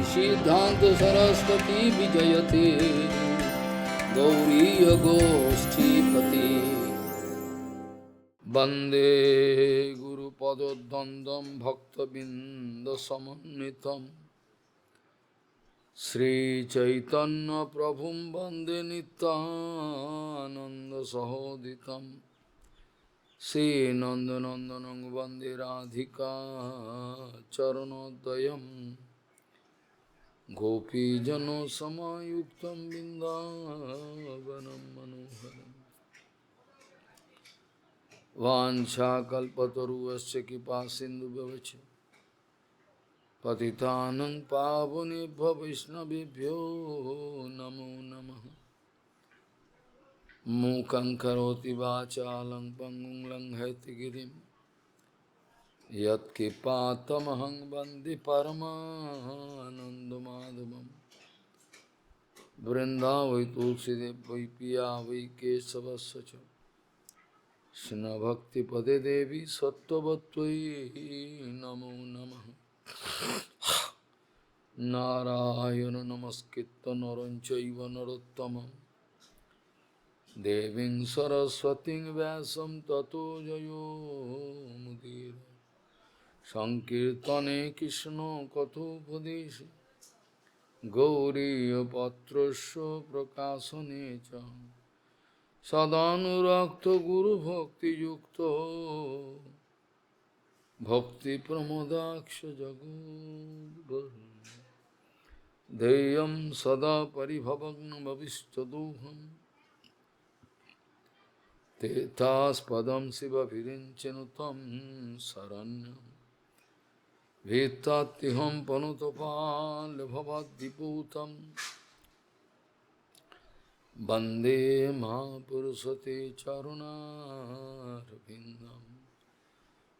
सिद्धांत सरस्वती विजयते गौरी गोष्ठीपति वंदे गुरुपदद्वंद्वं भक्तबिंदसमन्वितं श्रीचैतन्य प्रभुं वंदे नित्यानन्दसहोदितं श्रीनन्दनन्दनं वन्दे राधिका चरणोदयं गोपीजनसमायुक्तं बिन्दावनं मनोहरम् वाञ्छाकल्पतरुश्च कृपा सिन्धुभ्यश्च पतितानं पावनेभ्यो वैष्णवेभ्यो नमो नमः। मूकं करोति वाचालं पङ्गुं लङ्घयति यत्कृपातमहं वन्दे परमानन्दमाधवम् वृन्दावै तुलसीदेव वै पिया वै केशवस्य च कृष्णभक्तिपदे देवी सत्त्ववत्त्वयि नमो नमः। नारायण नमस्कृत्य नरं चैव नरोत्तमं देवीं सरस्वतीं व्यासं ततो जयो मुदीरये। संकीर्तने कृष्ण कथोपदेशे गौरीयपत्रस्य प्रकाशने च सदानुरक्तो गुरुभक्तियुक्तो भक्तिप्रमोदाक्ष जगोद्वरुन् ध्येयं सदा परिभवग्नभविष्टदोहं तीर्थास्पदं शिवविरिञ्चनुतं शरण्यं भीत्तात्तिहं पनुतपाल्भवाद्दिपूतं वन्दे महापुरुषते चरुणारविन्दं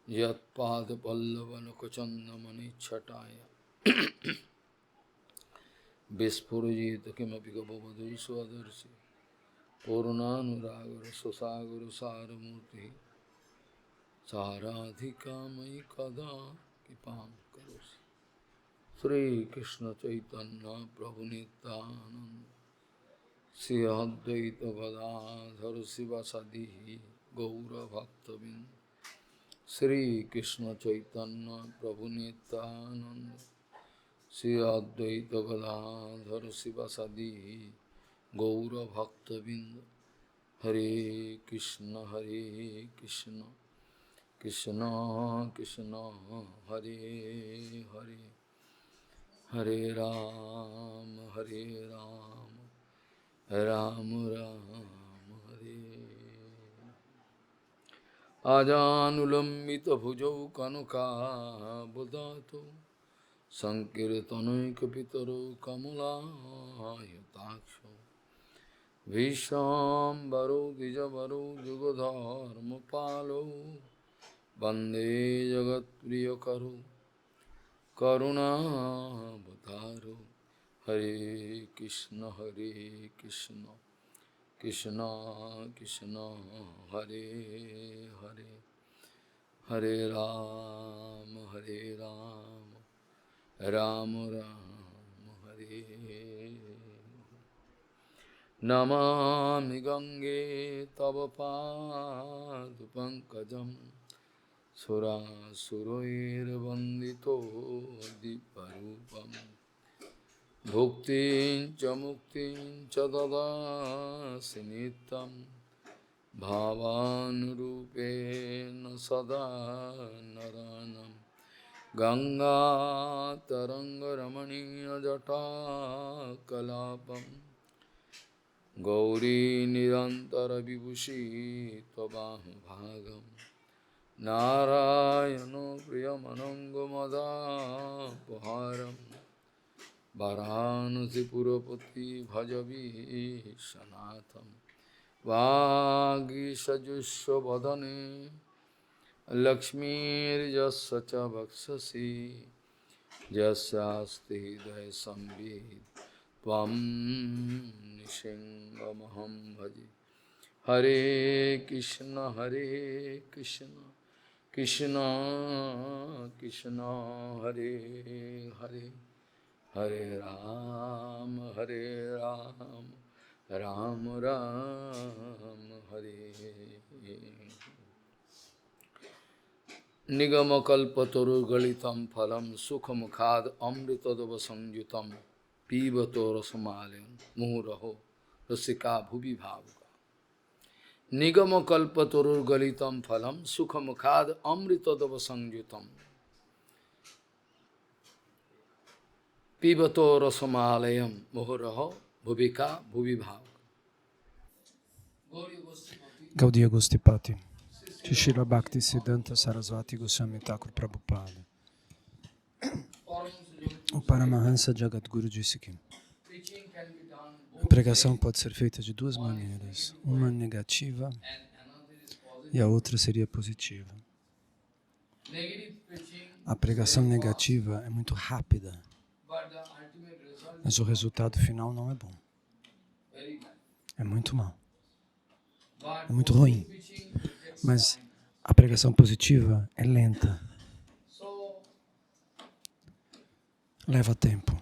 यत्पादपल्लवनखचन्दमनिच्छटाय विस्फुरिजित किमपि गपवधू स्वदर्शि पूर्णानुरागर सुसागर सारमूर्ति साराधिका मयि कदा कृपां करोसि। श्री कृष्ण चैतन्य प्रभु नित्यानंद श्री अद्वैत गदाधर शिवासादि गौरभक्तबिंद श्री कृष्ण चैतन्य प्रभु नित्यानंद श्री अद्वैत गदाधर शिवासादि गौरभक्तबिंद हरे कृष्ण कृष्ण कृष्ण हरे हरे हरे राम राम राम हरे। आजानुलंबित भुजौ कनकाबदातो संकीर्तनैकपितरो कमलायताक्षो विश्वाम्बरो द्विजवरो जुगधर्मपालो वन्दे जगत्प्रियकरो करुणावतारो। हरे कृष्ण कृष्ण कृष्ण हरे हरे हरे राम राम राम हरे। नमामि गंगे तव पादपङ्कजं सुरासुरैर्वन्दितो दिव्यरूपम् भुक्तिं च मुक्तिं च ददासि नित्यं भावानुरूपेण सदा नरानं। गङ्गातरङ्गरमणीयजटाकलापं गौरी निरन्तरविभूषी त्वबाहुभागं नारायणो प्रियमनङ्गमदापहारं वाराणसीपुरपति भजवीशनाथं वागीशजुष्वदने लक्ष्मीर्यस्य च वक्षसि यस्यास्ति हृदयसंवित् त्वं निशिङ्गमहं भजे। हरे कृष्ण कृष्ण कृष्ण हरे Hare Hare Ram, Ram Ram, Hare. Nigamakalpataru galitam phalam sukham khad amritadava samyutam pibato rasamalayam muhuraho rasika bhuvi bhavuka. Nigamakalpataru galitam phalam sukham khad amritadava samyutam pibato rasamalayam muhuraho bhuvika bhuvi bhavuka. Gaudiya Gostipati, Srila Bhakti Siddhanta Sarasvati Goswami Thakur Prabhupada. O Paramahansa Jagadguru disse que a pregação pode ser feita de duas maneiras, uma negativa e a outra seria positiva. A pregação negativa é muito rápida, mas o resultado final não é bom. É muito mau. É muito ruim. Mas a pregação positiva é lenta. Leva tempo.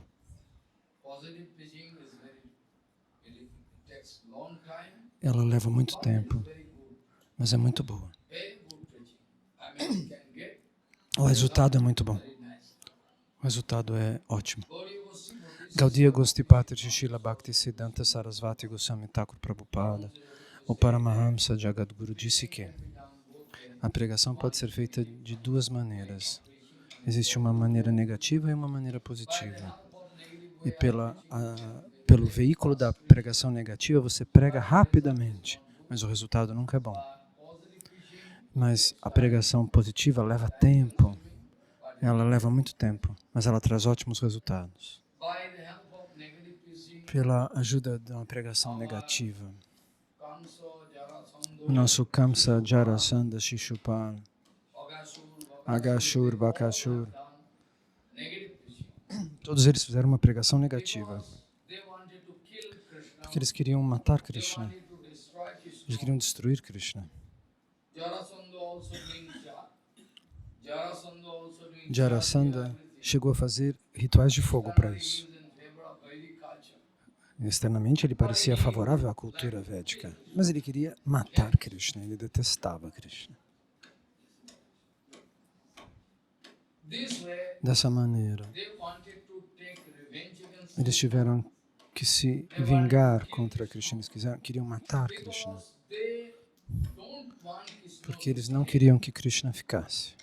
Ela leva muito tempo, mas é muito boa. O resultado é muito bom. O resultado é ótimo. Gaudiya Gostipati Srila Bhakti Siddhanta Sarasvati Goswami Thakur Prabhupada, o Paramahamsa Jagadguru disse que a pregação pode ser feita de duas maneiras. Existe uma maneira negativa e uma maneira positiva. E pelo veículo da pregação negativa, você prega rapidamente, mas o resultado nunca é bom. Mas a pregação positiva leva tempo, ela leva muito tempo, mas ela traz ótimos resultados. Pela ajuda de uma pregação negativa, o nosso Kamsa, Jarasandha, Shishupal, Agashur, Bakashur, todos eles fizeram uma pregação negativa, porque eles queriam matar Krishna, eles queriam destruir Krishna. Jarasandha chegou a fazer rituais de fogo para isso. Externamente ele parecia favorável à cultura védica, mas ele queria matar Krishna, ele detestava Krishna. Dessa maneira, eles tiveram que se vingar contra Krishna, eles queriam matar Krishna, porque eles não queriam que Krishna ficasse.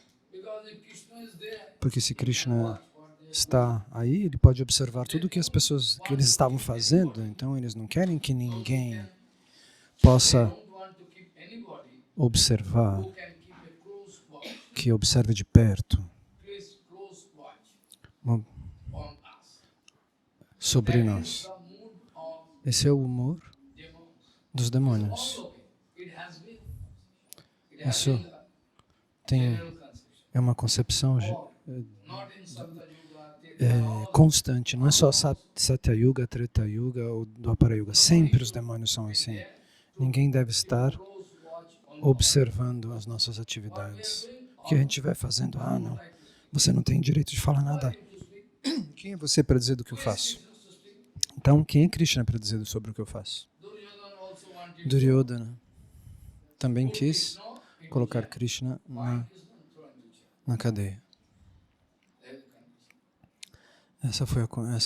Porque se Krishna está aí, ele pode observar tudo que as pessoas que eles estavam fazendo, então eles não querem que ninguém possa observar, que observe de perto sobre nós. Esse é o humor dos demônios. Isso é uma concepção constante, não é só Satya Yuga, Treta Yuga ou Dwapara Yuga. Sempre os demônios são assim. Ninguém deve estar observando as nossas atividades. O que a gente estiver fazendo, não, você não tem direito de falar nada. Quem é você para dizer do que eu faço? Então, quem é Krishna para dizer sobre o que eu faço? Duryodhana também quis colocar Krishna na cadeia. Essa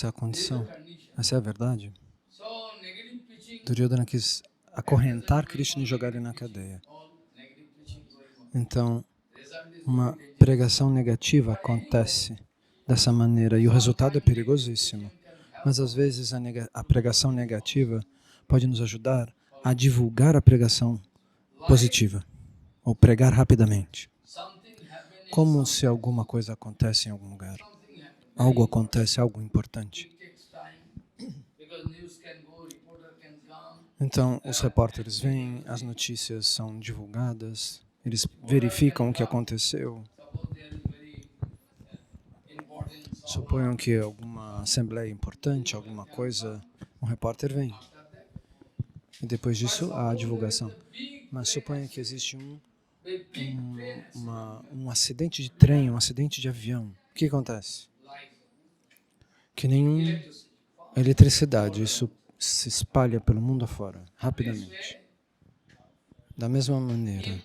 é a condição, essa é a verdade. Duryodhana quis acorrentar Krishna e jogar ele na cadeia. Então, uma pregação negativa acontece dessa maneira e o resultado é perigosíssimo. Mas às vezes a pregação negativa pode nos ajudar a divulgar a pregação positiva ou pregar rapidamente. Como se alguma coisa acontece em algum lugar. Algo acontece, algo importante. Então, os repórteres vêm, as notícias são divulgadas, eles verificam o que aconteceu. Suponham que alguma assembleia importante, alguma coisa, um repórter vem. E depois disso, há a divulgação. Mas suponha que existe um acidente de trem, um acidente de avião. O que acontece? que nem eletricidade, isso se espalha pelo mundo afora, rapidamente. Da mesma maneira,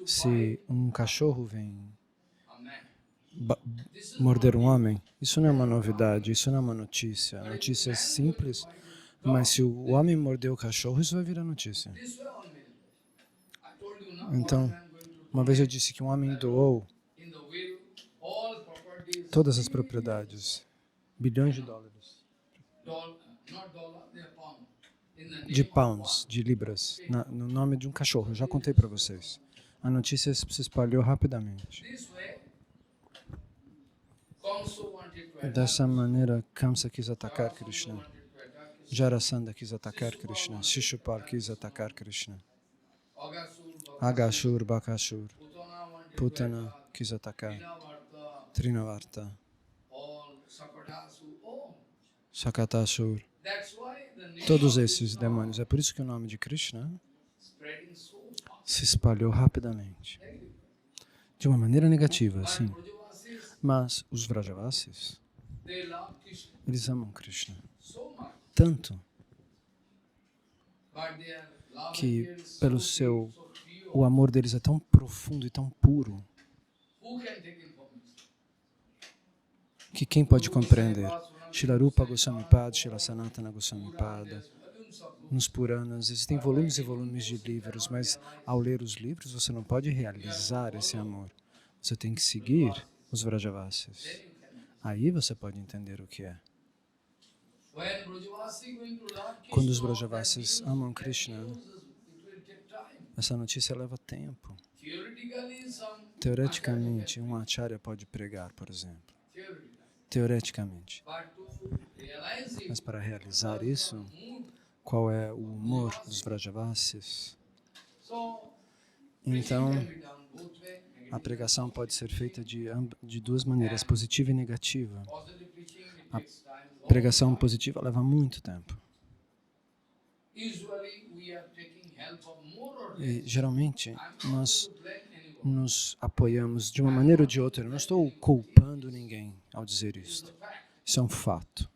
se um cachorro vem morder um homem, isso não é uma novidade, isso não é uma notícia. A notícia é simples, mas se o homem morder o cachorro, isso vai virar notícia. Então, uma vez eu disse que um homem doou todas as propriedades, bilhões de dólares, de pounds, de libras, no nome de um cachorro. Eu já contei para vocês. A notícia se espalhou rapidamente. Dessa maneira, Kamsa quis atacar Krishna, Jarasandha quis atacar Krishna, Shishupal quis atacar Krishna, Agashur, Bakashur, Putana quis atacar, Trinavarta, Sakatashur, todos esses demônios. É por isso que o nome de Krishna se espalhou rapidamente. De uma maneira negativa, sim. Mas os Vrajavasis, eles amam Krishna tanto que o amor deles é tão profundo e tão puro que quem pode compreender? Srila Rupa Goswami Pada, Srila Sanatana Goswami Pada, nos Puranas, existem volumes e volumes de livros, mas ao ler os livros você não pode realizar esse amor. Você tem que seguir os Vrajavasis. Aí você pode entender o que é. Quando os Vrajavasis amam Krishna, essa notícia leva tempo. Teoreticamente, um acharya pode pregar, por exemplo. Teoreticamente. Mas para realizar isso, qual é o humor dos Vrajavasis? Então, a pregação pode ser feita de duas maneiras, positiva e negativa. A pregação positiva leva muito tempo. E, geralmente, nós nos apoiamos de uma maneira ou de outra. Eu não estou culpando ninguém ao dizer isto. Isso é um fato.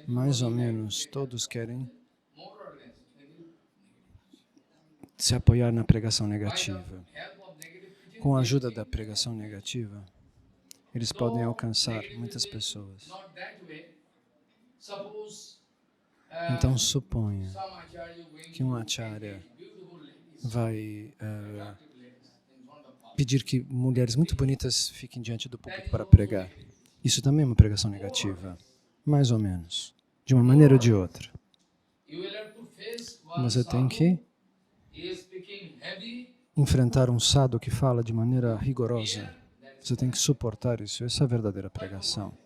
Mais ou menos, todos querem se apoiar na pregação negativa. Com a ajuda da pregação negativa, eles podem alcançar muitas pessoas. Então, suponha que um acharya vai pedir que mulheres muito bonitas fiquem diante do púlpito para pregar. Isso também é uma pregação negativa, mais ou menos, de uma maneira ou de outra. Você tem que enfrentar um sadhu que fala de maneira rigorosa. Você tem que suportar isso. Essa é a verdadeira pregação.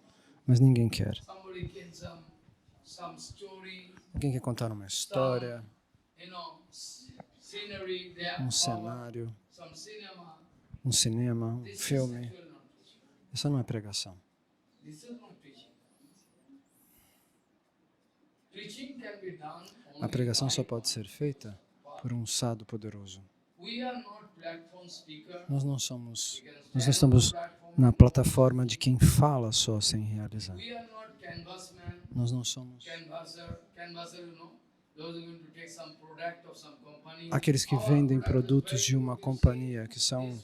Mas ninguém quer. Alguém quer contar uma história, um cenário, um cinema, um filme. Essa não é pregação. A pregação só pode ser feita por um sadhu poderoso. Nós não estamos na plataforma de quem fala só sem realizar. Nós não somos aqueles que vendem produtos de uma companhia, que são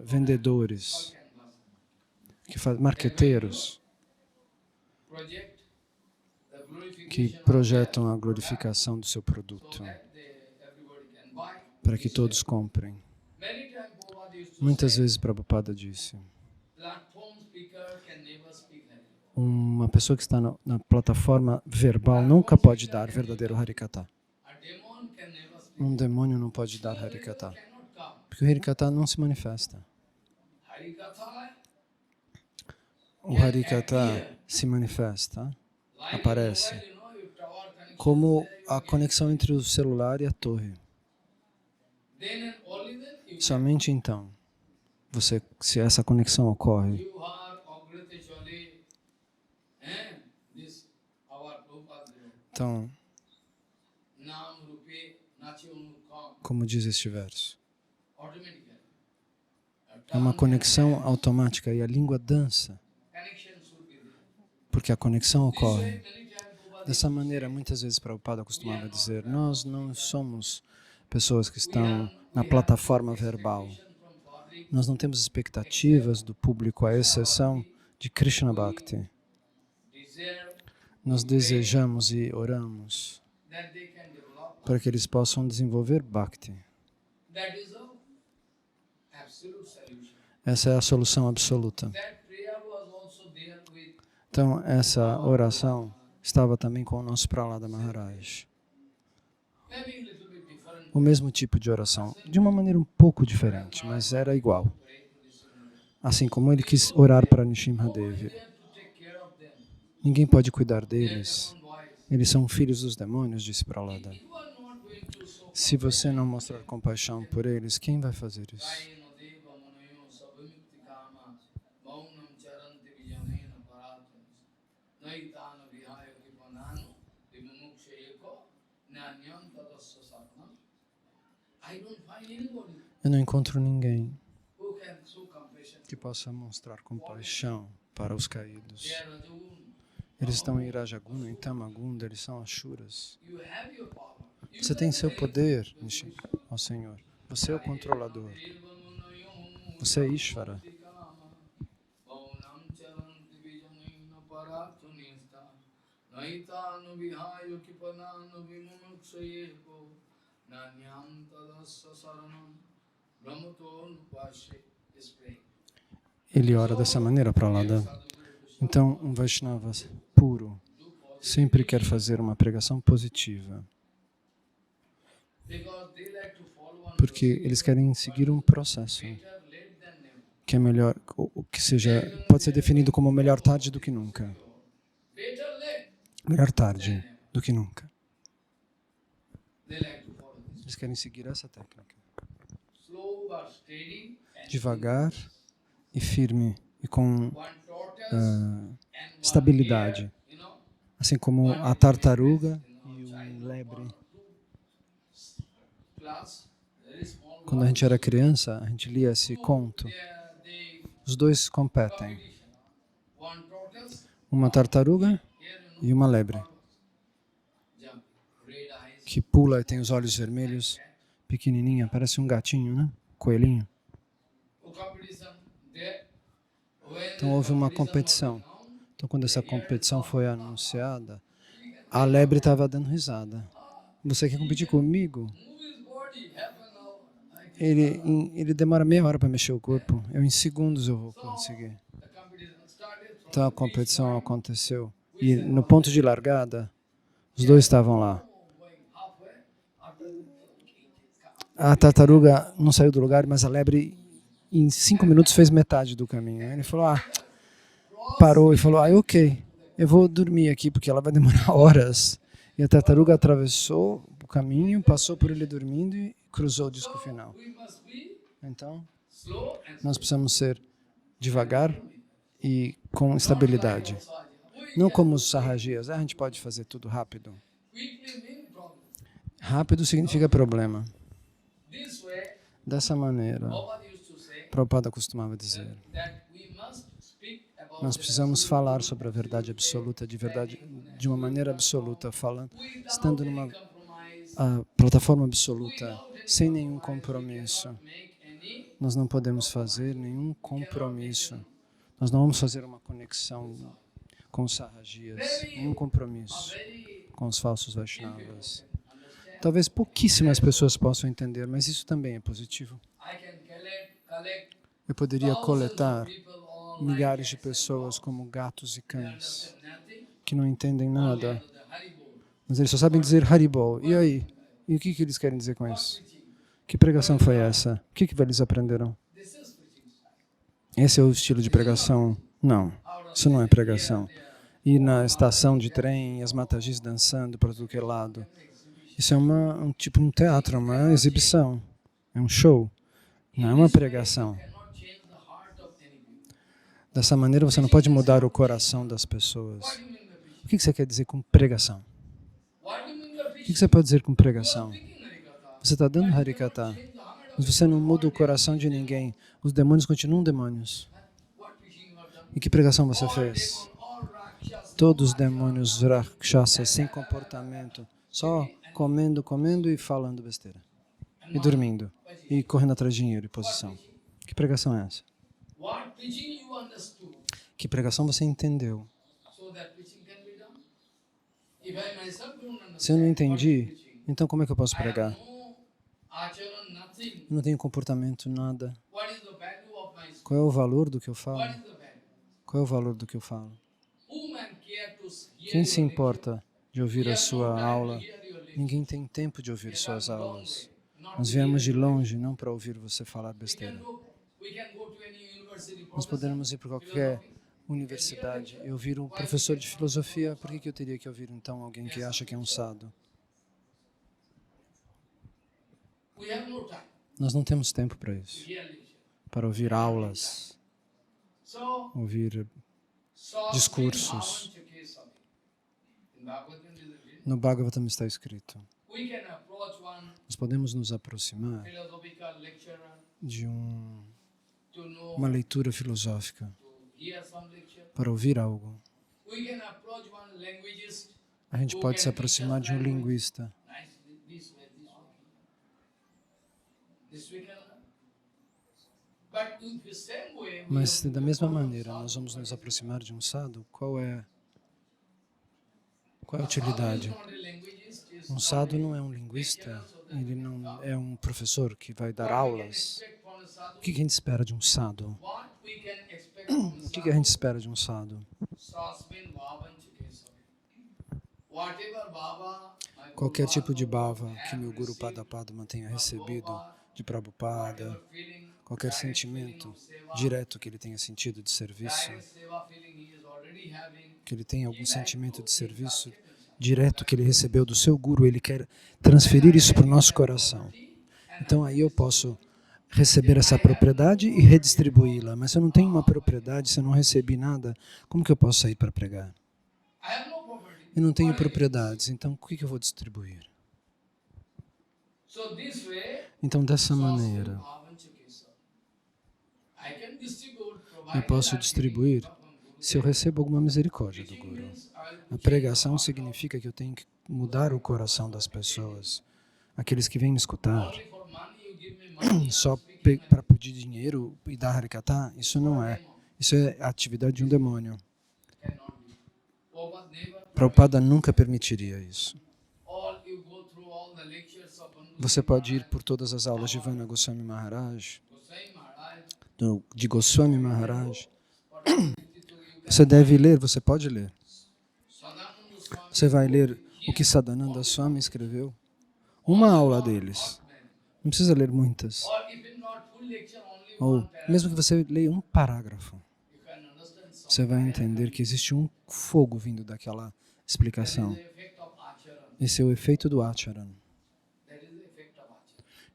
vendedores, marqueteiros, que projetam a glorificação do seu produto para que todos comprem. Muitas vezes Prabhupada disse, uma pessoa que está na plataforma verbal nunca pode dar verdadeiro Harikatha. Um demônio não pode dar Harikatha, porque o Harikatha não se manifesta. O Harikatha se manifesta, aparece, como a conexão entre o celular e a torre. Somente então, se essa conexão ocorre, então, como diz este verso, É uma conexão automática e a língua dança, porque a conexão ocorre. Dessa maneira, muitas vezes Prabhupada costumava dizer, nós não somos pessoas que estão na plataforma verbal. Nós não temos expectativas do público, à exceção de Krishna Bhakti. Nós desejamos e oramos para que eles possam desenvolver Bhakti. Essa é a solução absoluta. Então, essa oração estava também com o nosso Prahlada Maharaj. O mesmo tipo de oração, de uma maneira um pouco diferente, mas era igual. Assim como ele quis orar para Nrsimhadevi. Ninguém pode cuidar deles. Eles são filhos dos demônios, disse Prahlada. Se você não mostrar compaixão por eles, quem vai fazer isso? Eu não encontro ninguém que possa mostrar compaixão para os caídos. Eles estão em Irajaguna, em Tamagunda, eles são Ashuras. Você tem seu poder, ó Senhor. Você é o controlador. Você é Ishvara. Ele ora dessa maneira, Prahlada. Então, um Vaishnava puro sempre quer fazer uma pregação positiva. Porque eles querem seguir um processo que é melhor, que seja, pode ser definido como melhor tarde do que nunca. Melhor tarde do que nunca. Eles querem seguir essa técnica. Devagar e firme e com estabilidade. Assim como a tartaruga e o lebre. Quando a gente era criança, a gente lia esse conto. Os dois competem. Uma tartaruga e uma lebre. Que pula e tem os olhos vermelhos, pequenininha, parece um gatinho, né? Coelhinho. Então houve uma competição. Então quando essa competição foi anunciada, a lebre estava dando risada. Você quer competir comigo? Ele demora meia hora para mexer o corpo. Em segundos eu vou conseguir. Então a competição aconteceu. E no ponto de largada, os dois estavam lá. A tartaruga não saiu do lugar, mas a lebre em 5 minutos fez metade do caminho. Ele falou, parou e falou, ok, eu vou dormir aqui porque ela vai demorar horas. E a tartaruga atravessou o caminho, passou por ele dormindo e cruzou o disco final. Então, nós precisamos ser devagar e com estabilidade. Não como os sarrajias, a gente pode fazer tudo rápido. Rápido significa problema. Dessa maneira, Prabhupada costumava dizer, nós precisamos falar sobre a verdade absoluta, de uma maneira absoluta, estando numa plataforma absoluta, sem nenhum compromisso. Nós não podemos fazer nenhum compromisso. Nós não vamos fazer uma conexão com os sarrajias, nenhum compromisso com os falsos Vaishnavas. Talvez pouquíssimas pessoas possam entender, mas isso também é positivo. Eu poderia coletar milhares de pessoas como gatos e cães, que não entendem nada, mas eles só sabem dizer Haribol. E aí? E o que eles querem dizer com isso? Que pregação foi essa? O que eles aprenderam? Esse é o estilo de pregação? Não, isso não é pregação. Ir na estação de trem, as matagis dançando para tudo que é lado. Isso é um teatro, uma exibição, é um show, não é uma pregação. Dessa maneira você não pode mudar o coração das pessoas. O que você quer dizer com pregação? O que você pode dizer com pregação? Você está dando Harikata. Mas você não muda o coração de ninguém. Os demônios continuam demônios. E que pregação você fez? Todos os demônios rakshasas sem comportamento, só comendo, comendo e falando besteira. E dormindo. E correndo atrás de dinheiro e posição. Que pregação é essa? Que pregação você entendeu? Se eu não entendi, então como é que eu posso pregar? Eu não tenho comportamento, nada. Qual é o valor do que eu falo? Qual é o valor do que eu falo? Quem se importa de ouvir a sua aula? Ninguém tem tempo de ouvir suas aulas. Nós viemos de longe, não para ouvir você falar besteira. Nós podemos ir para qualquer universidade e ouvir um professor de filosofia. Por que eu teria que ouvir então alguém que acha que é um sadhu? Nós não temos tempo para isso, para ouvir aulas, ouvir discursos. No Bhagavatam está escrito: nós podemos nos aproximar de uma leitura filosófica para ouvir algo. A gente pode se aproximar de um linguista. Mas, da mesma maneira, nós vamos nos aproximar de um sadhu, qual é a utilidade? Um sadhu não é um linguista, ele não é um professor que vai dar aulas. O que a gente espera de um sadhu? O que a gente espera de um sadhu? Qualquer tipo de bhava que meu Guru Padapadma tenha recebido de Prabhupada, qualquer sentimento direto que ele tenha sentido de serviço, que ele tenha algum sentimento de serviço direto que ele recebeu do seu Guru, ele quer transferir isso para o nosso coração. Então aí eu posso receber essa propriedade e redistribuí-la. Mas se eu não tenho uma propriedade, se eu não recebi nada, como que eu posso sair para pregar? Eu não tenho propriedades, então o que eu vou distribuir? Então, dessa maneira, eu posso distribuir se eu recebo alguma misericórdia do Guru. A pregação significa que eu tenho que mudar o coração das pessoas, aqueles que vêm me escutar. Só para pedir dinheiro e dar harikata, isso não é. Isso é a atividade de um demônio. Prabhupada nunca permitiria isso. Você pode ir por todas as aulas de Vana Goswami Maharaj, de Goswami Maharaj. Você deve ler, você pode ler. Você vai ler o que Sadananda Swami escreveu. Uma aula deles. Não precisa ler muitas. Ou, mesmo que você leia um parágrafo, você vai entender que existe um fogo vindo daquela explicação. Esse é o efeito do Acharan.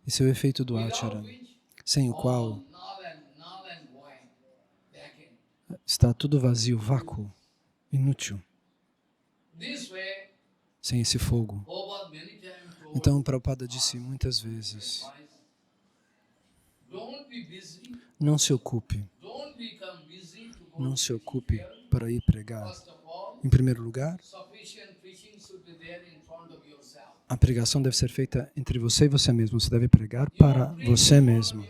Esse é o efeito do Acharan, sem o qual está tudo vazio, vácuo, inútil, sem esse fogo. Então, Prabhupada disse muitas vezes, não se ocupe para ir pregar. Em primeiro lugar, a pregação deve ser feita entre você e você mesmo. Você deve pregar para você mesmo.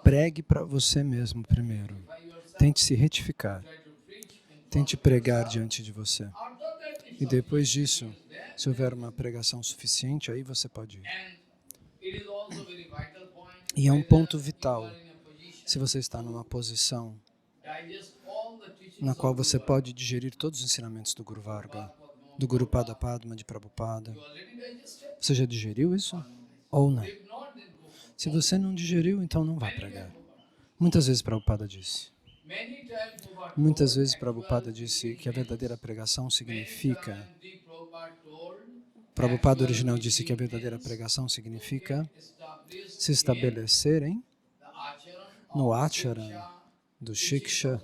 Pregue para você mesmo primeiro. Tente se retificar. Tente pregar diante de você. E depois disso, se houver uma pregação suficiente, aí você pode ir. E é um ponto vital, se você está numa posição na qual você pode digerir todos os ensinamentos do Guru Varga, do Guru Padapadma, de Prabhupada. Você já digeriu isso? Ou não? Se você não digeriu, então não vá pregar. Muitas vezes Prabhupada disse. Muitas vezes Prabhupada disse que a verdadeira pregação significa... Prabhupada original disse que a verdadeira pregação significa se estabelecerem no Acharan do Shiksha,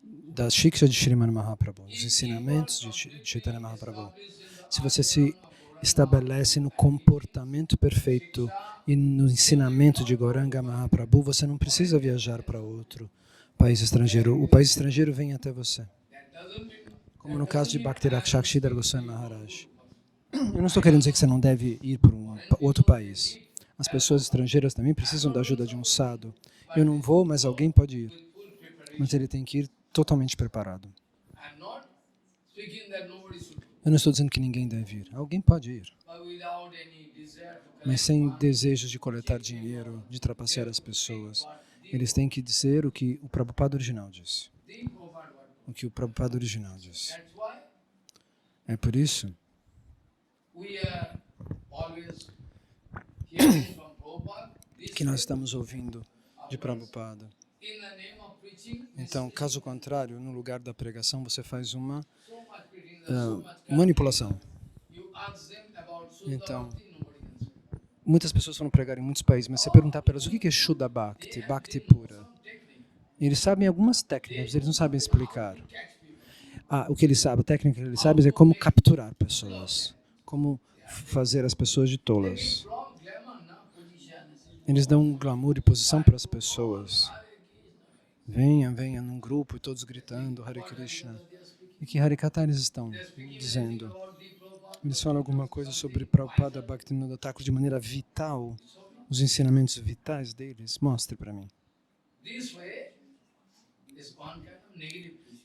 da Shiksha de Srimad Mahaprabhu, dos ensinamentos de Chaitanya Mahaprabhu. Se você se estabelece no comportamento perfeito e no ensinamento de Gauranga Mahaprabhu, você não precisa viajar para outro país estrangeiro. O país estrangeiro vem até você. Como no caso de Bhakti Rakshakshidhar Goswami Maharaj. Eu não estou querendo dizer que você não deve ir para um outro país. As pessoas estrangeiras também precisam da ajuda de um sadhu. Eu não vou, mas alguém pode ir. Mas ele tem que ir totalmente preparado. Eu não estou dizendo que ninguém deve ir. Alguém pode ir. Mas sem desejos de coletar dinheiro, de trapacear as pessoas. Eles têm que dizer o que o Prabhupada original disse. O que o Prabhupada original disse. É por isso que nós estamos ouvindo de Prabhupada. Então, caso contrário, no lugar da pregação, você faz uma manipulação. Então, muitas pessoas foram pregar em muitos países, mas se você perguntar para elas o que é Shuddha Bhakti, Bhakti pura, eles sabem algumas técnicas, eles não sabem explicar. O que eles sabem, a técnica que eles sabem é como capturar pessoas, como fazer as pessoas de tolas. Eles dão um glamour e posição para as pessoas. Venha, venha num grupo e todos gritando Hare Krishna. E que Harikata eles estão dizendo? Eles falam alguma coisa sobre Prabhupada Bhaktivinoda Thakur de maneira vital, os ensinamentos vitais deles? Mostre para mim.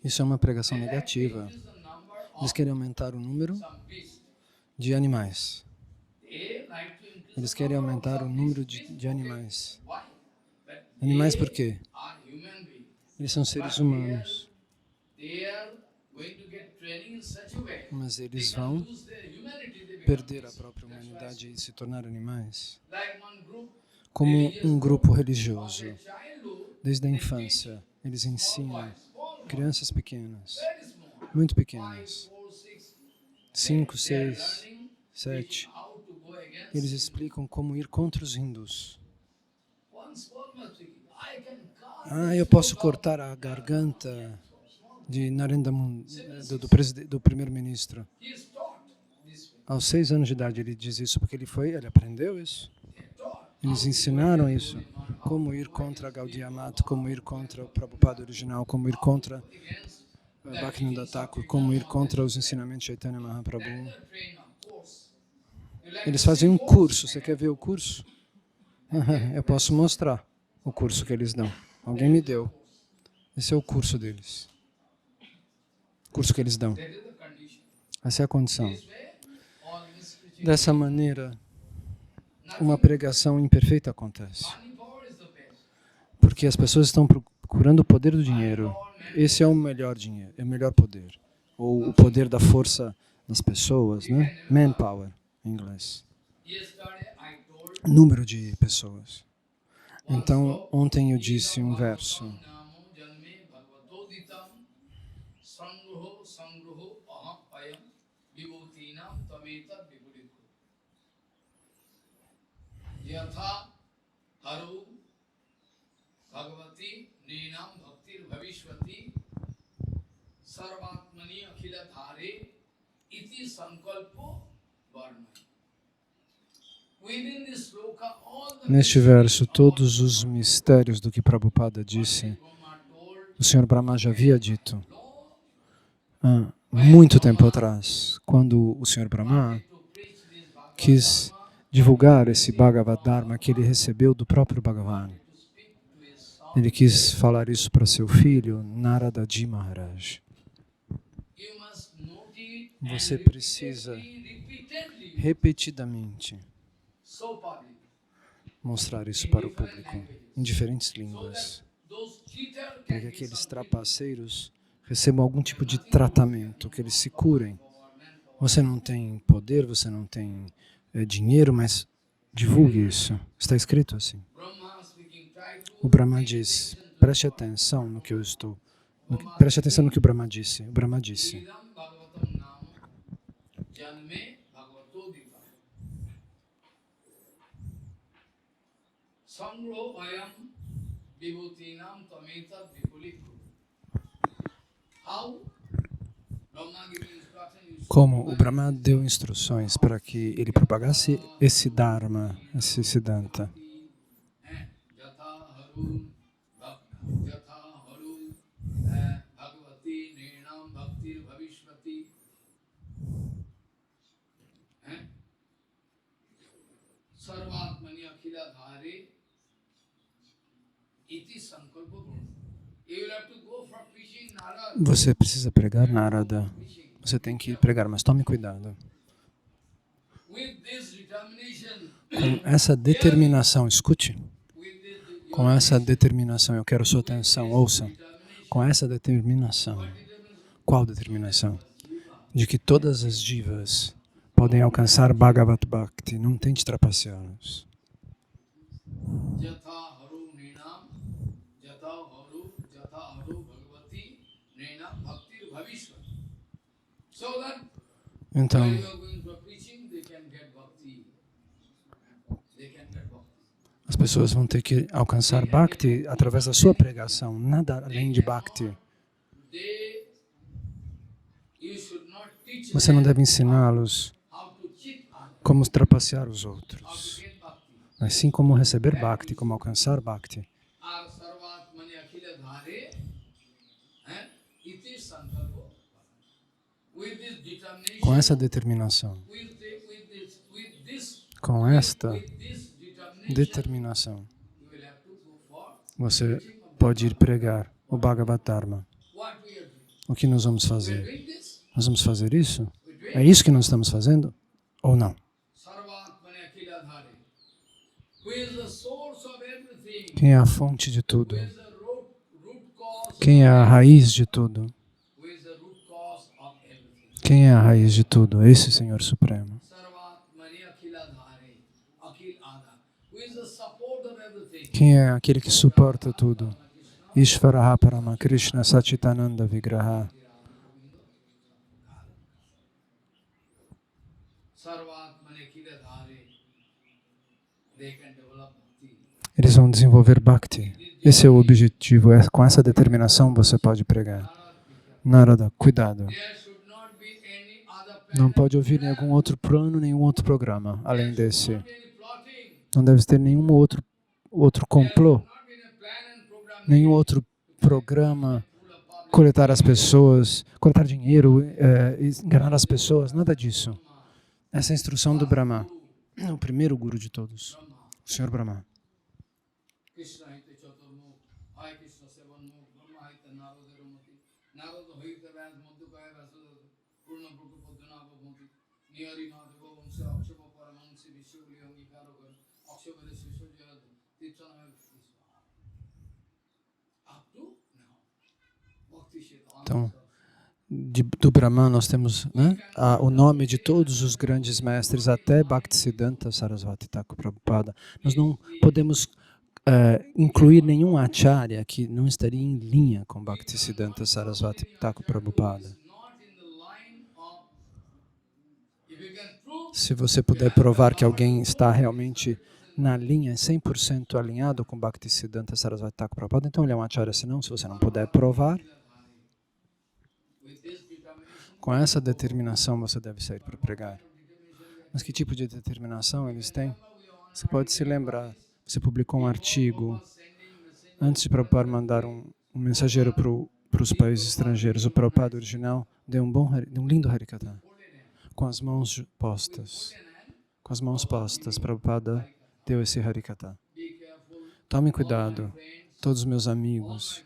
Isso é uma pregação negativa. Eles querem aumentar o número de animais. Eles querem aumentar o número de animais. Animais por quê? Eles são seres humanos. Mas eles vão perder a própria humanidade e se tornar animais. Como um grupo religioso. Desde a infância, eles ensinam crianças pequenas, muito pequenas, 5, 6, 7. Eles explicam como ir contra os hindus. Eu posso cortar a garganta de Narendra Modi, do primeiro-ministro. Aos 6 anos de idade ele diz isso porque ele aprendeu isso. Eles ensinaram isso. Como ir contra Gaudiya Mata, como ir contra o Prabhupada original, como ir contra Bhaktivinoda Thakur, como ir contra os ensinamentos de Chaitanya Mahaprabhu. Eles fazem um curso. Você quer ver o curso? Eu posso mostrar o curso que eles dão. Alguém me deu. Esse é o curso deles. O curso que eles dão. Essa é a condição. Dessa maneira, uma pregação imperfeita acontece. Porque as pessoas estão procurando o poder do dinheiro. Esse é o melhor dinheiro, é o melhor poder. Ou o poder da força das pessoas, né? Manpower, em inglês. Número de pessoas. Então, ontem eu disse um verso. Yatha haru bhagavati ninam bhaktir bhavishvati sarvatmani akhila dhare iti sankalpo varnai. Neste verso, todos os mistérios do que Prabhupada disse, o Sr. Brahma já havia dito muito tempo atrás, quando o Sr. Brahma quis divulgar esse Bhagavad Dharma que ele recebeu do próprio Bhagavan. Ele quis falar isso para seu filho, Narada Ji Maharaj. Você precisa repetidamente mostrar isso para o público, em diferentes línguas, para que aqueles trapaceiros recebam algum tipo de tratamento, que eles se curem. Você não tem poder, você não tem dinheiro, mas divulgue isso. Está escrito assim. O Brahma diz, preste atenção no que eu estou... Preste atenção no que o Brahma disse. O Brahma disse. Como o Brahma deu instruções para que ele propagasse esse Dharma, esse Siddhanta. Você precisa pregar Narada. Você tem que pregar, mas tome cuidado. Com essa determinação, escute. Com essa determinação, eu quero sua atenção, ouça. Com essa determinação. Qual determinação? De que todas as jivas podem alcançar Bhagavat Bhakti. Não tente trapaceá-los. Então, as pessoas vão ter que alcançar Bhakti através da sua pregação, nada além de Bhakti. Você não deve ensiná-los como trapacear os outros, mas sim como receber Bhakti, como alcançar Bhakti. Com essa determinação, com esta determinação, você pode ir pregar o Bhagavad Dharma. O que nós vamos fazer? Nós vamos fazer isso? É isso que nós estamos fazendo? Ou não? Quem é a fonte de tudo? Quem é a raiz de tudo? Quem é a raiz de tudo? Esse Senhor Supremo. Quem é aquele que suporta tudo? Ishvaraha Parama Krishna Sachitananda Vigraha. Eles vão desenvolver Bhakti. Esse é o objetivo. Com essa determinação você pode pregar. Narada, cuidado. Não pode ouvir nenhum outro plano, nenhum outro programa, além desse. Não deve ter nenhum outro complô, nenhum outro programa, coletar as pessoas, coletar dinheiro, enganar as pessoas, nada disso. Essa é a instrução do Brahma, o primeiro guru de todos, o Senhor Brahma. Então, do Brahman nós temos, né, o nome de todos os grandes mestres, até Bhaktisiddhanta Sarasvati Thakur Prabhupada. Nós não podemos incluir nenhum acharya que não estaria em linha com Bhaktisiddhanta Sarasvati Thakur Prabhupada. Se você puder provar que alguém está realmente na linha, 100% alinhado com Bhaktisiddhanta Sarasvati Thakur Prabhupada, então ele é um acharya. Se você não puder provar, com essa determinação você deve sair para pregar. Mas que tipo de determinação eles têm? Você pode se lembrar, você publicou um artigo, antes de Prabhupada mandar um mensageiro para os países estrangeiros, o Prabhupada original deu um lindo Harikatha, com as mãos postas. Com as mãos postas, Prabhupada deu esse Harikatha. Tome cuidado, todos meus amigos,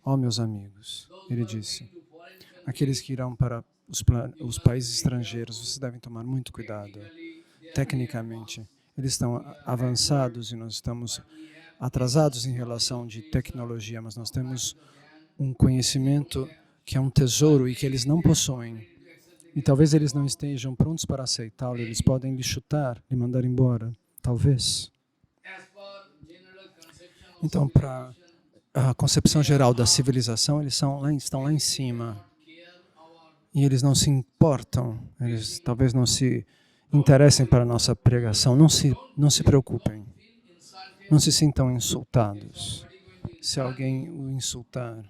ó meus amigos, ele disse, aqueles que irão para os países estrangeiros, vocês devem tomar muito cuidado. Tecnicamente, eles estão avançados e nós estamos atrasados em relação de tecnologia, mas nós temos um conhecimento que é um tesouro e que eles não possuem. E talvez eles não estejam prontos para aceitá-lo, eles podem lhe chutar, lhe mandar embora, talvez. Então, para a concepção geral da civilização, eles estão lá em cima. E eles não se importam, eles talvez não se interessem para a nossa pregação. Não se preocupem, não se sintam insultados. Se alguém o insultar,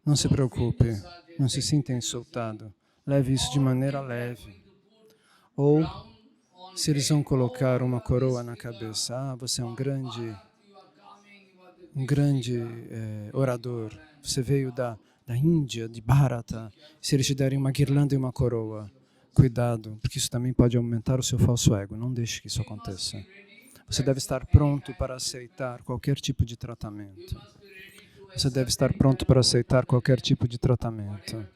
não se preocupe. Não se sinta insultado. Leve isso de maneira leve. Ou, se eles vão colocar uma coroa na cabeça, você é um grande orador, você veio da Índia, de Bharata, se eles te derem uma guirlanda e uma coroa, cuidado, porque isso também pode aumentar o seu falso ego, não deixe que isso aconteça. Você deve estar pronto para aceitar qualquer tipo de tratamento. Você deve estar pronto para aceitar qualquer tipo de tratamento.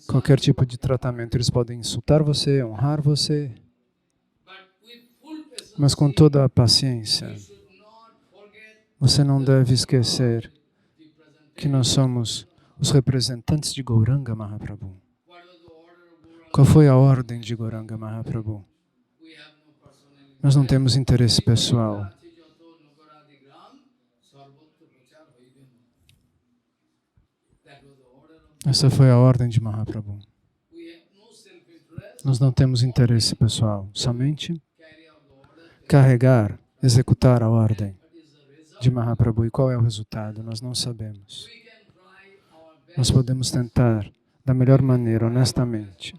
Qualquer tipo de tratamento. Eles podem insultar você, honrar você, mas com toda a paciência. Você não deve esquecer que nós somos os representantes de Gauranga Mahaprabhu. Qual foi a ordem de Gauranga Mahaprabhu? Nós não temos interesse pessoal. Essa foi a ordem de Mahaprabhu. Nós não temos interesse pessoal, somente carregar, executar a ordem de Mahaprabhu. E qual é o resultado? Nós não sabemos. Nós podemos tentar da melhor maneira, honestamente.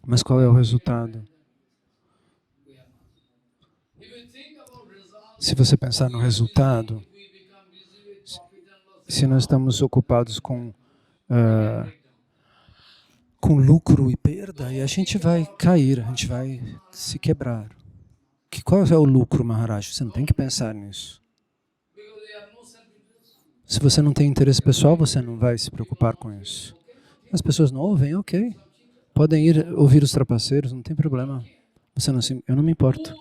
Mas qual é o resultado? Se você pensar no resultado, se nós estamos ocupados com lucro e perda, e a gente vai cair, a gente vai se quebrar. Qual é o lucro, Maharaj? Você não tem que pensar nisso. Se você não tem interesse pessoal, você não vai se preocupar com isso. As pessoas não ouvem, ok. Podem ir ouvir os trapaceiros, não tem problema. Eu não me importo.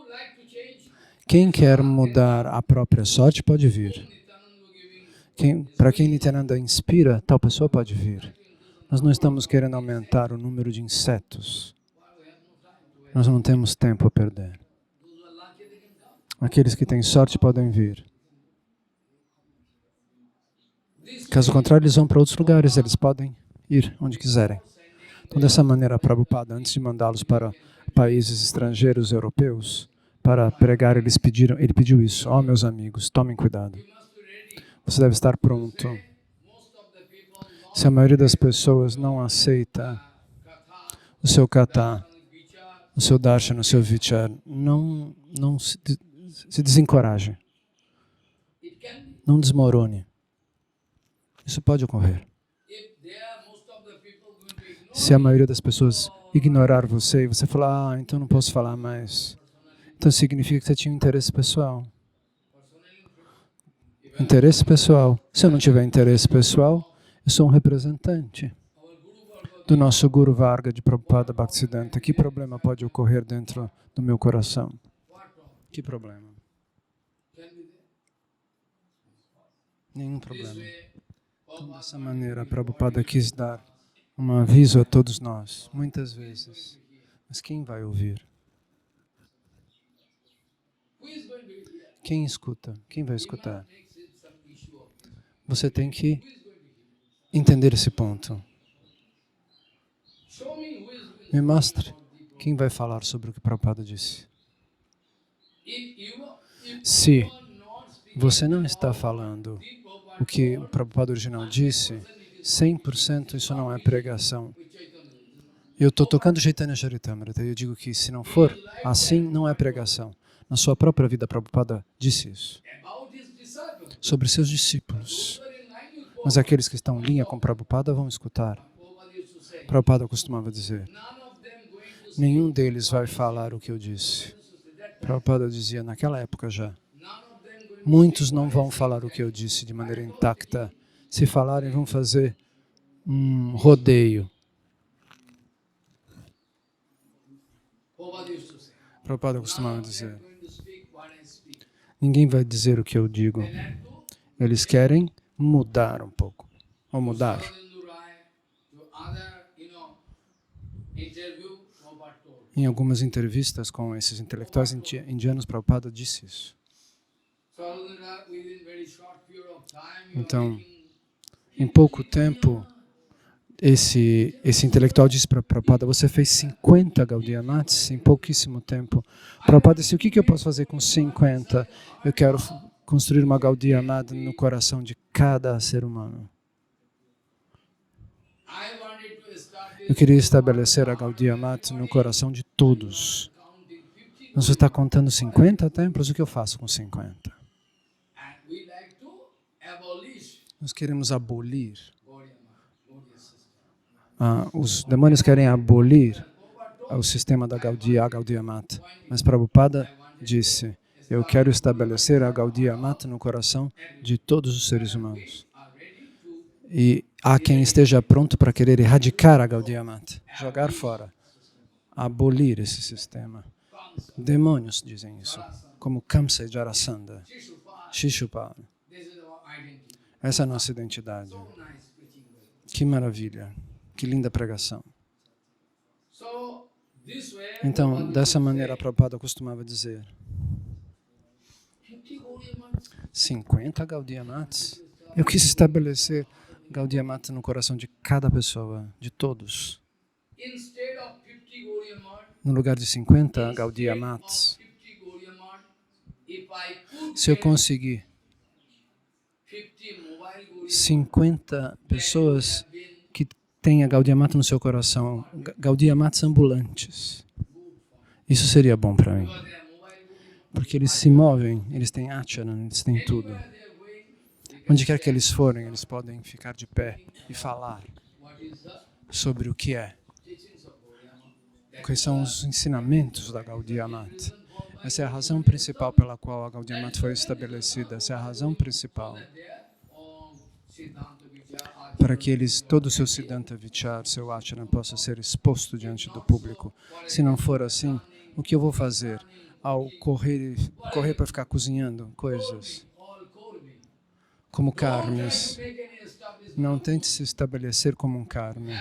Quem quer mudar a própria sorte pode vir. Para quem Nityananda inspira, tal pessoa pode vir. Nós não estamos querendo aumentar o número de insetos. Nós não temos tempo a perder. Aqueles que têm sorte podem vir. Caso contrário, eles vão para outros lugares, eles podem ir onde quiserem. Então, dessa maneira, Prabhupada, antes de mandá-los para países estrangeiros europeus, para pregar, ele pediu isso. Ó, meus amigos, tomem cuidado. Você deve estar pronto. Se a maioria das pessoas não aceita o seu kata, o seu darshan, o seu vichar, não se desencoraje. Não desmorone. Isso pode ocorrer. Se a maioria das pessoas ignorar você e você falar, então não posso falar mais, então significa que você tinha um interesse pessoal. Interesse pessoal. Se eu não tiver interesse pessoal, eu sou um representante do nosso Guru Varga de Prabhupada Bhaktisiddhanta. Que problema pode ocorrer dentro do meu coração? Que problema? Nenhum problema. Então, dessa maneira, Prabhupada quis dar um aviso a todos nós, muitas vezes. Mas quem vai ouvir? Quem escuta? Quem vai escutar? Você tem que entender esse ponto. Me mostre quem vai falar sobre o que Prabhupada disse. Se você não está falando o que o Prabhupada original disse, 100% isso não é pregação. Eu estou tocando Chaitanya Charitamrita e eu digo que se não for assim, não é pregação. Na sua própria vida, Prabhupada disse isso. Sobre seus discípulos. Mas aqueles que estão em linha com Prabhupada vão escutar. Prabhupada costumava dizer, nenhum deles vai falar o que eu disse. Prabhupada dizia naquela época já, muitos não vão falar o que eu disse de maneira intacta. Se falarem, vão fazer um rodeio. Prabhupada costumava dizer, ninguém vai dizer o que eu digo. Eles querem mudar um pouco, ou mudar. Em algumas entrevistas com esses intelectuais indianos, Prabhupada disse isso. Então, em pouco tempo, esse intelectual disse para Prabhupada, você fez 50 Gaudiya Maths em pouquíssimo tempo. Prabhupada disse, o que eu posso fazer com 50? Eu quero construir uma Gaudiya Math no coração de cada ser humano. Eu queria estabelecer a Gaudiya Mata no coração de todos. Mas você está contando 50 templos? O que eu faço com 50? Nós queremos abolir. Os demônios querem abolir o sistema da Gaudiya Mata. Mas Prabhupada disse, eu quero estabelecer a Gaudiya Mata no coração de todos os seres humanos. E há quem esteja pronto para querer erradicar a Gaudiya Mata, jogar fora, abolir esse sistema. Demônios dizem isso, como Kamsa e Jarasandha, Shishupala. Essa é a nossa identidade. Que maravilha, que linda pregação. Então, dessa maneira, a Prabhupada costumava dizer, 50 Gaudiya Matas? Eu quis estabelecer Gaudiya Mata no coração de cada pessoa, de todos. No lugar de 50 Gaudiya Matas, se eu conseguir 50 pessoas que têm a Gaudiya Mata no seu coração, Gaudiya Matas ambulantes, isso seria bom para mim. Porque eles se movem, eles têm acharan, eles têm tudo. Onde quer que eles forem, eles podem ficar de pé e falar sobre o que é. Quais são os ensinamentos da Gaudiya Mata. Essa é a razão principal pela qual a Gaudiya Mata foi estabelecida. Essa é a razão principal. Para que eles, todo o seu Siddhanta Vichar, seu Acharan, possa ser exposto diante do público. Se não for assim, o que eu vou fazer ao correr para ficar cozinhando coisas? Como karmis. Não tente se estabelecer como um karmi.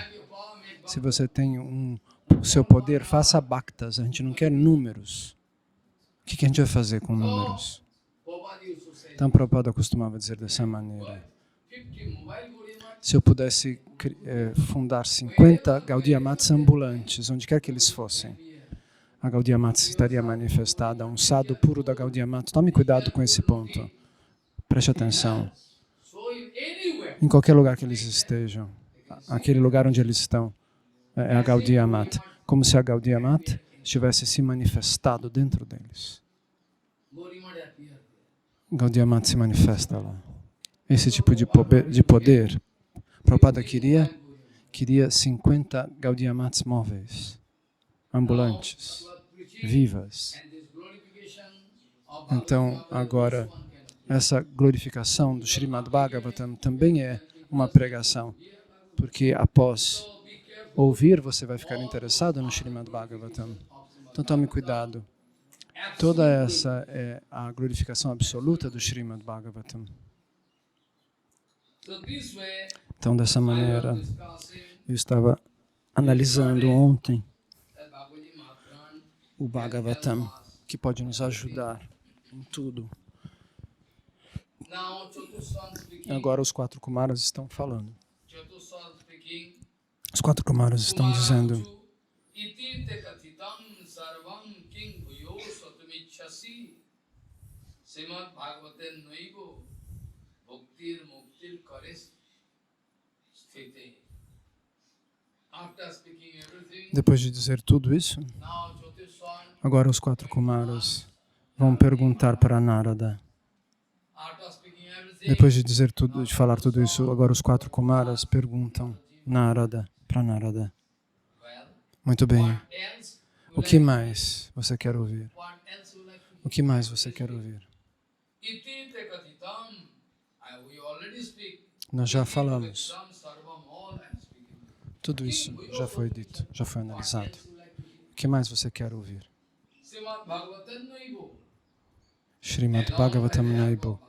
Se você tem o seu poder, faça bhaktas. A gente não quer números. O que a gente vai fazer com números? Então, Prabhupada costumava dizer dessa maneira. Se eu pudesse fundar 50 Gaudiya Matas ambulantes, onde quer que eles fossem, a Gaudiya Mata estaria manifestada, um sadhu puro da Gaudiya Mata. Tome cuidado com esse ponto. Preste atenção. Em qualquer lugar que eles estejam, aquele lugar onde eles estão, é a Gaudiya Mata. Como se a Gaudiya Mata tivesse se manifestado dentro deles. Gaudiya Mata se manifesta lá. Esse tipo de poder, Prabhupada queria 50 Gaudiya Matas móveis, ambulantes, vivas. Então, agora, essa glorificação do Srimad Bhagavatam também é uma pregação, porque após ouvir, você vai ficar interessado no Srimad Bhagavatam. Então tome cuidado. Toda essa é a glorificação absoluta do Srimad Bhagavatam. Então, dessa maneira, eu estava analisando ontem o Bhagavatam, que pode nos ajudar em tudo. Agora os 4 Kumaras estão falando. Os 4 Kumaras estão dizendo: depois de dizer tudo isso, agora os 4 Kumaras vão perguntar para Narada. Depois de dizer tudo, de falar tudo isso, agora os 4 Kumaras perguntam para Narada. Muito bem. O que mais você quer ouvir? O que mais você quer ouvir? Nós já falamos. Tudo isso já foi dito, já foi analisado. O que mais você quer ouvir? Srimad Bhagavatam Naibo.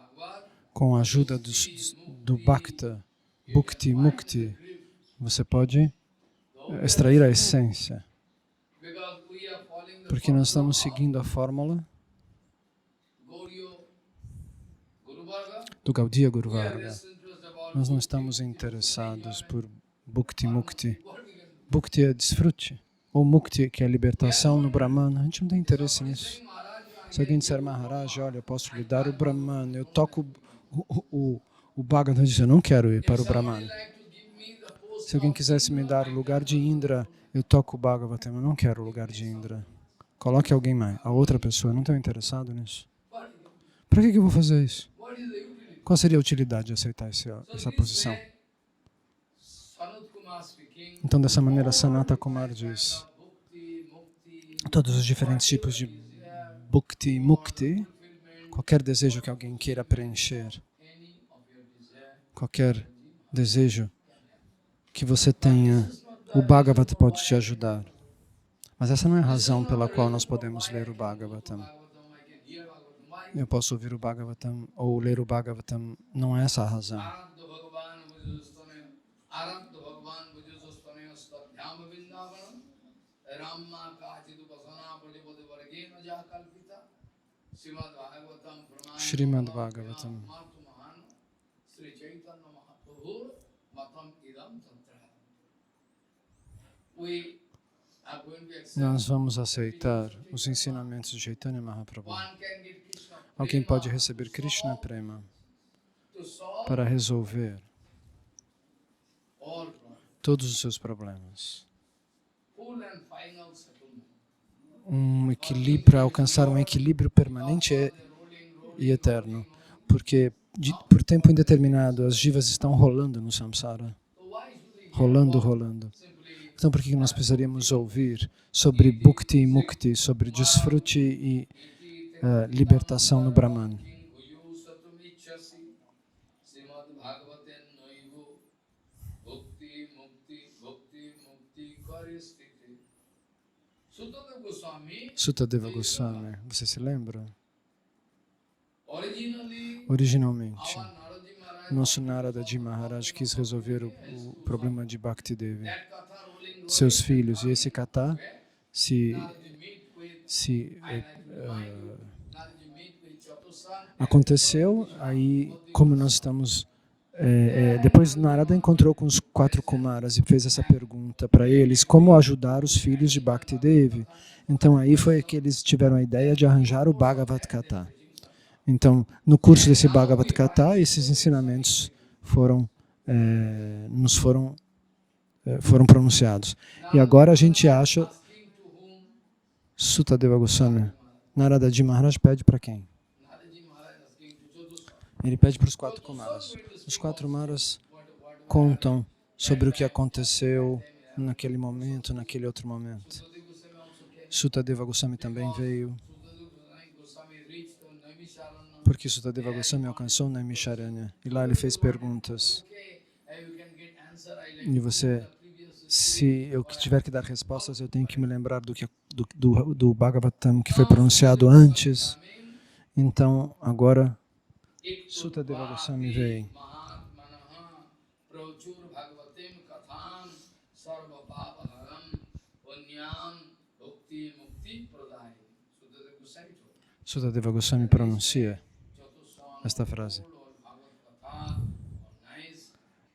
Com a ajuda do Bhakta, Bhukti, Mukti, você pode extrair a essência. Porque nós estamos seguindo a fórmula do Gaudiya Guru Varga. Nós não estamos interessados por Bhukti, Mukti. Bhukti é desfrute, ou Mukti, que é libertação no Brahman. A gente não tem interesse nisso. Se alguém disser, Maharaj, olha, eu posso lhe dar o Brahman, eu toco o Bhagavatam, diz, eu não quero ir para o Brahman. Se alguém quisesse me dar o lugar de Indra, eu toco o Bhagavatam. Eu não quero o lugar de Indra. Coloque alguém mais, a outra pessoa. Eu não estou interessado nisso. Para que eu vou fazer isso? Qual seria a utilidade de aceitar essa posição? Então, dessa maneira, Sanata Kumar diz: todos os diferentes tipos de bhakti, mukti, qualquer desejo que alguém queira preencher, qualquer desejo que você tenha, o Bhagavata pode te ajudar. Mas essa não é a razão pela qual nós podemos ler o Bhagavatam. Eu posso ouvir o Bhagavatam ou ler o Bhagavatam, não é essa a razão. Srimad Bhagavatam. Nós vamos aceitar os ensinamentos de Chaitanya Mahaprabhu. Alguém pode receber Krishna Prema para resolver todos os seus problemas. Para alcançar um equilíbrio permanente e eterno. Porque por tempo indeterminado as jivas estão rolando no samsara. Rolando. Então por que nós precisaríamos ouvir sobre bhukti e mukti, sobre desfrute e libertação no Brahman? Sutadeva Goswami, você se lembra? Originalmente, nosso Narada Ji Maharaj quis resolver o problema de Bhakti Devi, seus filhos, e esse kata aconteceu, aí como nós estamos... depois Narada encontrou com os 4 Kumaras e fez essa pergunta para eles, como ajudar os filhos de Bhakti Devi. Então aí foi que eles tiveram a ideia de arranjar o Bhagavad Gita. Então, no curso desse Bhagavad Gita, esses ensinamentos foram pronunciados. E agora a gente acha... Sutadeva Goswami, Narada Ji Maharaj pede para quem? Ele pede para os 4 Kumaras. Os 4 Kumaras contam sobre o que aconteceu naquele momento, naquele outro momento. Sutadeva Goswami também veio, porque Sutadeva Goswami alcançou Naimisharanya e lá ele fez perguntas. E se eu tiver que dar respostas, eu tenho que me lembrar do Bhagavatam que foi pronunciado antes. Então, agora, Sutadeva Goswami veio. Sutadeva Goswami pronuncia esta frase.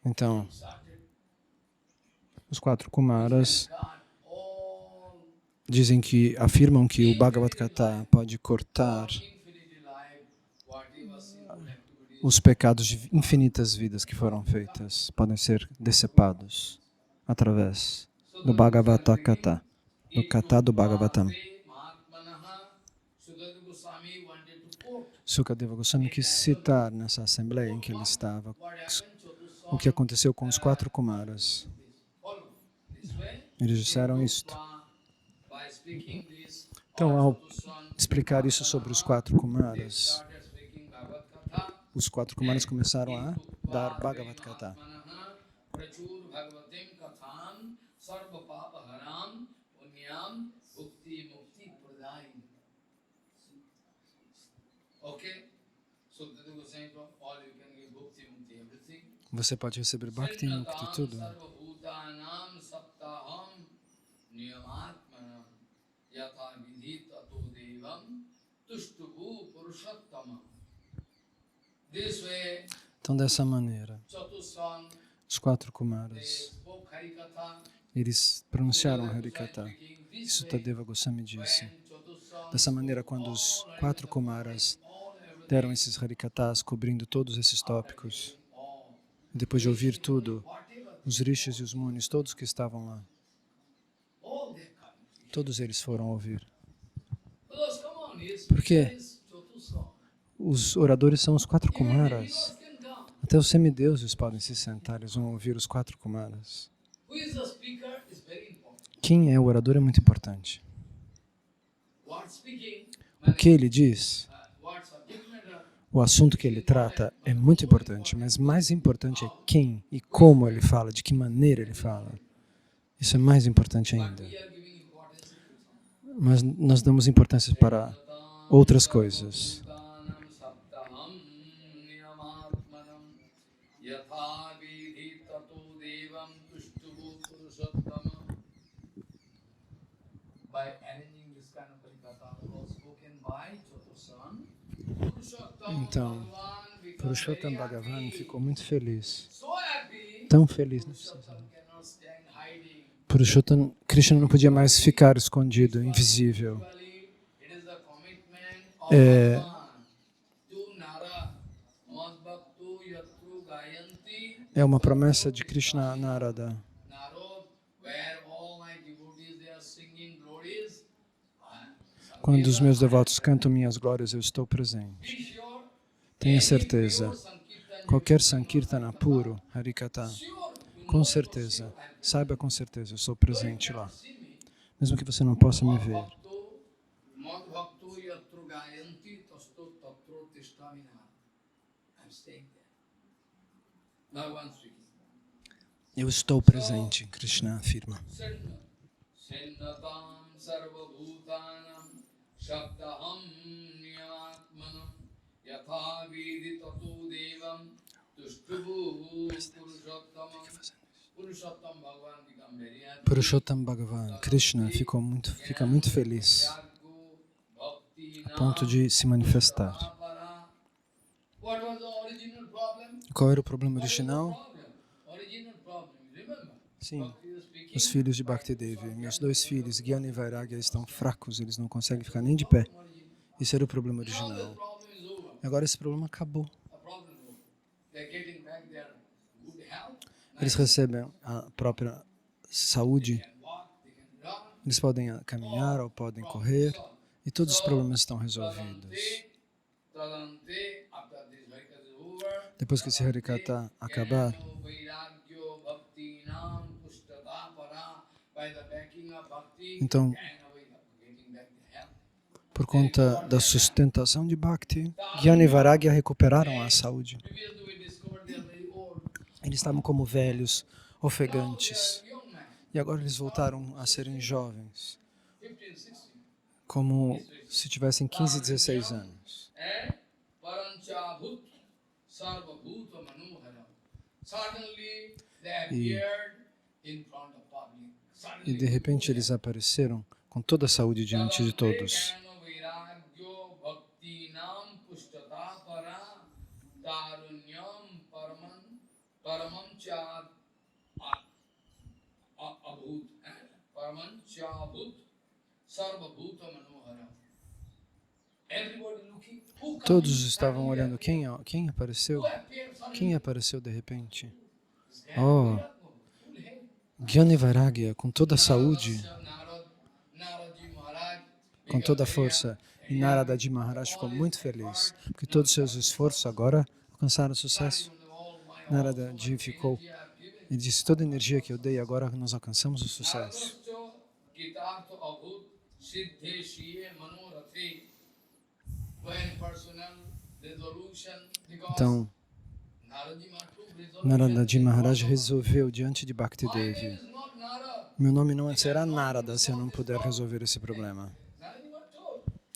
Então, os 4 Kumaras afirmam que o Bhagavad Gita pode cortar os pecados de infinitas vidas que foram feitas, podem ser decepados através do Bhagavad Gita, do Kata do Bhagavatam. Sukadeva Goswami quis citar nessa assembleia em que ele estava o que aconteceu com os 4 Kumaras. Eles disseram isto. Então, ao explicar isso sobre os 4 Kumaras, os 4 Kumaras começaram a dar Bhagavad Gita. Você pode receber Bhakti e Mukti, tudo. Então, dessa maneira, os 4 Kumaras, eles pronunciaram Harikata. E Sutadeva Goswami disse, dessa maneira, quando os 4 Kumaras deram esses Harikatas cobrindo todos esses tópicos, depois de ouvir tudo, os rishis e os munis, todos que estavam lá, todos eles foram ouvir. Porque os oradores são os 4 Kumaras. Até os semideuses podem se sentar, eles vão ouvir os 4 Kumaras. Quem é o orador é muito importante. O que ele diz, o assunto que ele trata é muito importante, mas mais importante é quem e como ele fala, de que maneira ele fala. Isso é mais importante ainda. Mas nós damos importância para outras coisas. Então, Purushottam Bhagavan ficou muito feliz. Tão feliz. Purushottam, Krishna não podia mais ficar escondido, invisível. É uma promessa de Krishna a Narada. Quando os meus devotos cantam minhas glórias, eu estou presente. Tenha certeza. Qualquer Sankirtana puro, Harikata, com certeza, saiba com certeza, eu sou presente lá. Mesmo que você não possa me ver. Eu estou presente, Krishna afirma. Purushottam Bhagavan, Krishna fica muito feliz a ponto de se manifestar. Qual era o problema original? Sim, os filhos de Bhaktidevi. Meus 2 filhos, Gyana e Vairagya, estão fracos, eles não conseguem ficar nem de pé. Esse era o problema original. Agora esse problema acabou. Eles recebem a própria saúde, eles podem caminhar ou podem correr, e todos os problemas estão resolvidos. Depois que esse Harikata acabar, então, por conta da sustentação de Bhakti, Gyana e Vairagya recuperaram a saúde. Eles estavam como velhos, ofegantes. E agora eles voltaram a serem jovens, como se tivessem 15, 16 anos. E de repente eles apareceram com toda a saúde diante de todos. Todos estavam olhando quem apareceu. Quem apareceu de repente? Oh, Gyana e Vairagya, com toda a saúde, com toda a força. E Naradaji Maharaj ficou muito feliz, porque todos os seus esforços agora alcançaram sucesso. Naradaji ficou e disse, toda a energia que eu dei, agora nós alcançamos o sucesso. Então, Naradaji Maharaj resolveu diante de Bhaktidevi, meu nome não será Narada se eu não puder resolver esse problema.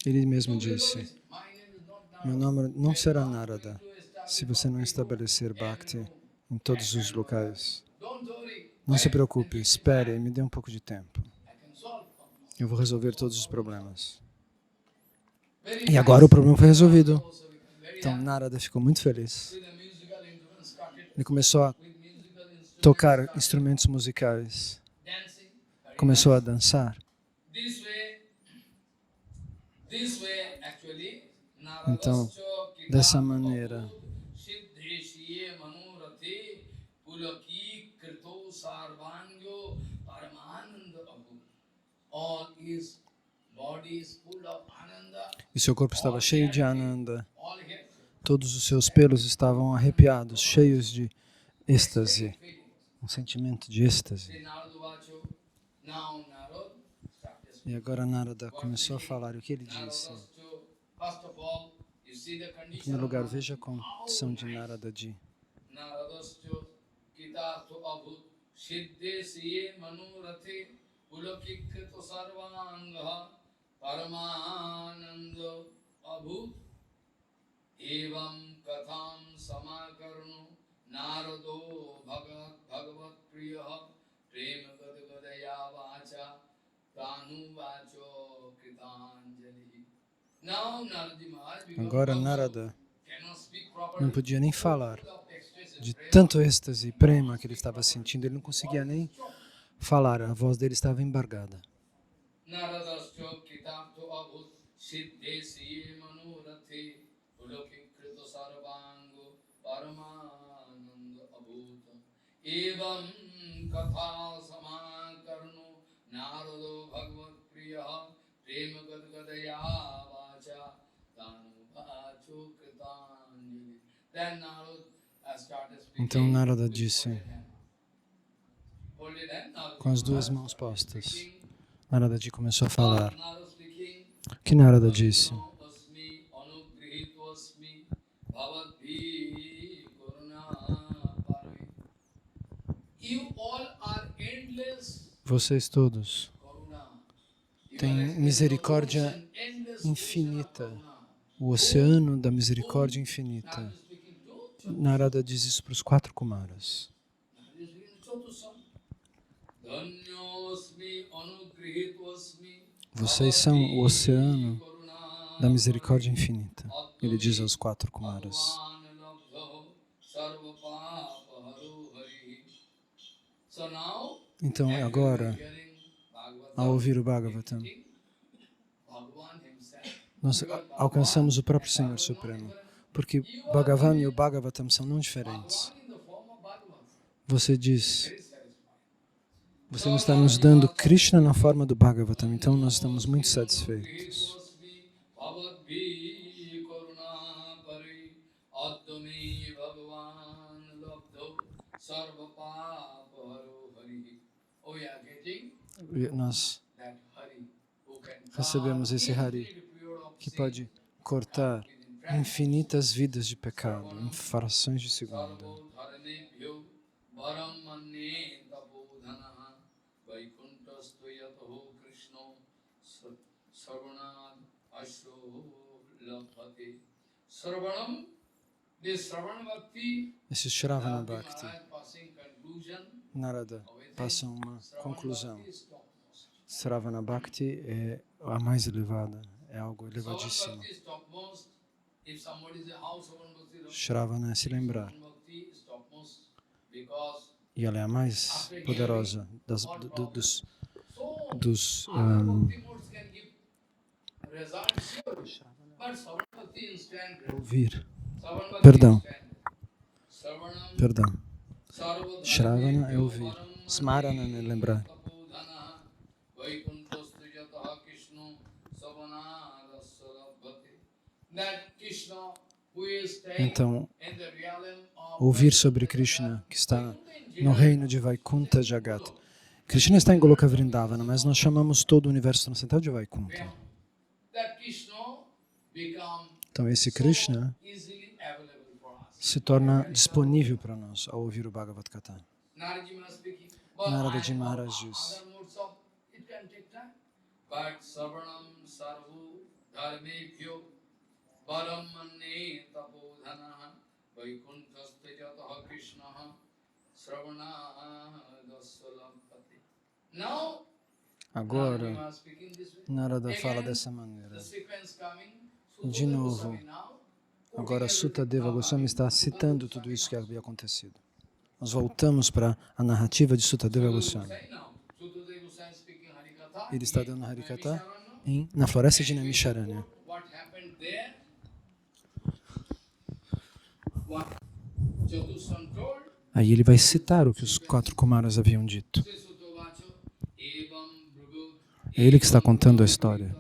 Ele mesmo disse, meu nome não será Narada se você não estabelecer Bhakti em todos os locais. Não se preocupe, espere, me dê um pouco de tempo. Eu vou resolver todos os problemas. E agora o problema foi resolvido. Então Narada ficou muito feliz. Ele começou a tocar instrumentos musicais. Começou a dançar. Então, dessa maneira, sarvango paramananda abhu. All his body is full of ananda. E seu corpo estava cheio de Ananda. Todos os seus pelos estavam arrepiados, cheios de êxtase, um sentimento de êxtase. E agora Narada começou a falar. O que ele disse? Em primeiro lugar, veja a condição de Narada-ji. Evam katham samakarno narado bhagavat priya prema gadgadaya vacha tanu vacho kritanjali. Agora Narada não podia nem falar de tanto êxtase e prema que ele estava sentindo. Ele não conseguia nem falar, a voz dele estava embargada. Evam katha samakarno narado bhagavat priya prema gadgadaya vacha tanu vacho kritanjali. Then Narada started speaking. Então Narada disse, com as duas mãos postas, Narada-ji começou a falar. O que Narada disse? Vocês todos têm misericórdia infinita, o oceano da misericórdia infinita. Narada diz isso para os 4 Kumaras. Vocês são o oceano da misericórdia infinita. Ele diz aos 4 Kumaras. Então, agora, ao ouvir o Bhagavatam, nós alcançamos o próprio Senhor Supremo, porque Bhagavan e o Bhagavatam são não diferentes. Você diz, você não está nos dando Krishna na forma do Bhagavatam, então nós estamos muito satisfeitos. Nós recebemos esse Hari que pode cortar infinitas vidas de pecado em frações de segundo. Esse Shravana Bhakti, Narada passa uma conclusão. Shravana Bhakti é a mais elevada, é algo elevadíssimo. Shravana é se lembrar. E ela é a mais poderosa dos ouvir. Perdão. Shravana é ouvir. Smarana é lembrar. Então, ouvir sobre Krishna, que está no reino de Vaikuntha Jagat. Krishna está em Goloka Vrindavana, mas nós chamamos todo o universo transcendental de Vaikuntha. Então, esse Krishna se torna disponível para nós ao ouvir o Bhagavad Gita. Narada-ji Maharaj diz, agora, Narada fala dessa maneira. De novo, agora Sutadeva Goswami está citando tudo isso que havia acontecido. Nós voltamos para a narrativa de Sutadeva Goswami. Ele está dando Harikata na floresta de Naimisharanya. Aí ele vai citar o que os 4 Kumaras haviam dito. É ele que está contando a história.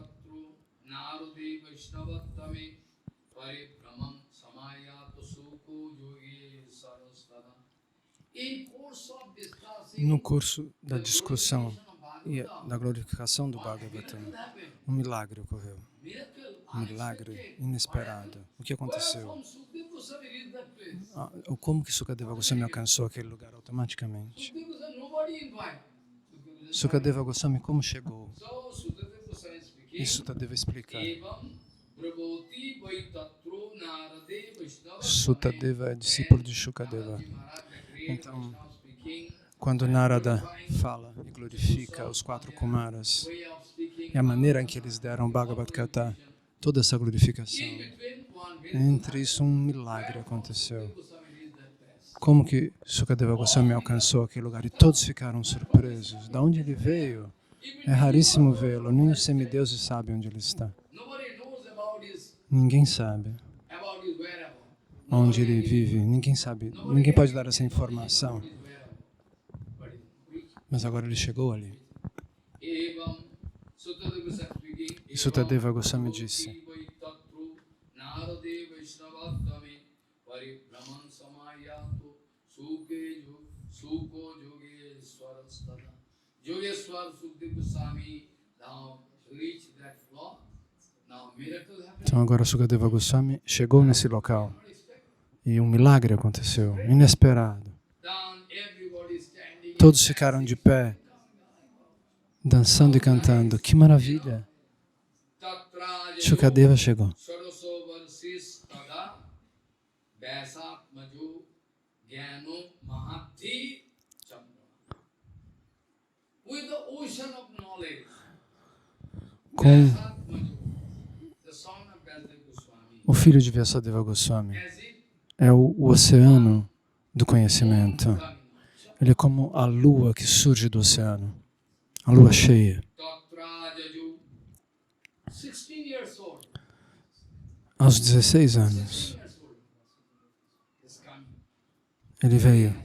No curso da discussão e da glorificação do Bhagavatam, um milagre ocorreu. Um milagre inesperado. O que aconteceu? Como que Sukadeva Goswami alcançou aquele lugar automaticamente? Sukadeva Goswami como chegou? E Sutadeva explica. Sutadeva é discípulo de Shukadeva. Então, quando Narada fala e glorifica os 4 Kumaras, e a maneira em que eles deram Bhagavad Gita, toda essa glorificação, entre isso um milagre aconteceu. Como que Sukadeva Goswami alcançou aquele lugar? E todos ficaram surpresos. Da onde ele veio? É raríssimo vê-lo. Nem os semideuses sabem onde ele está. Ninguém sabe onde ele vive. Ninguém sabe. Ninguém pode dar essa informação. Mas agora ele chegou ali. E Sutadeva Goswami disse: então agora Sukadeva Goswami chegou nesse local e um milagre aconteceu, inesperado. Todos ficaram de pé, dançando e cantando. Que maravilha! Shukadeva chegou. Com o filho de Vyasadeva Goswami, é o oceano do conhecimento. Ele é como a lua que surge do oceano, a lua cheia. Aos 16 anos, ele veio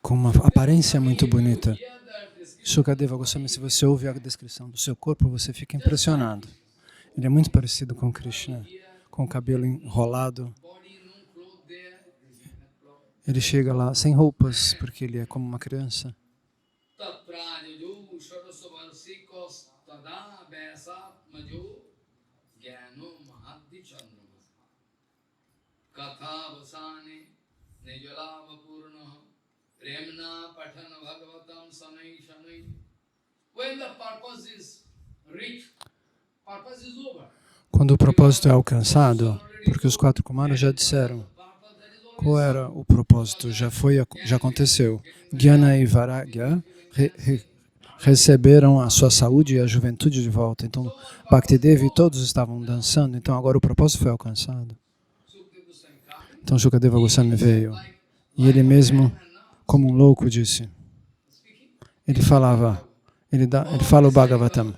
com uma aparência muito bonita. Shukadeva Goswami, se você ouve a descrição do seu corpo, você fica impressionado. Ele é muito parecido com Krishna, com o cabelo enrolado. Ele chega lá sem roupas, porque ele é como uma criança. Quando o propósito é alcançado, porque os 4 Kumaras já disseram qual era o propósito, já aconteceu. Jnana e Vairagya receberam a sua saúde e a juventude de volta. Então, Bhaktideva e todos estavam dançando, então agora o propósito foi alcançado. Então, Shukadeva Goswami veio e ele mesmo, como um louco, disse, ele fala o Bhagavatam.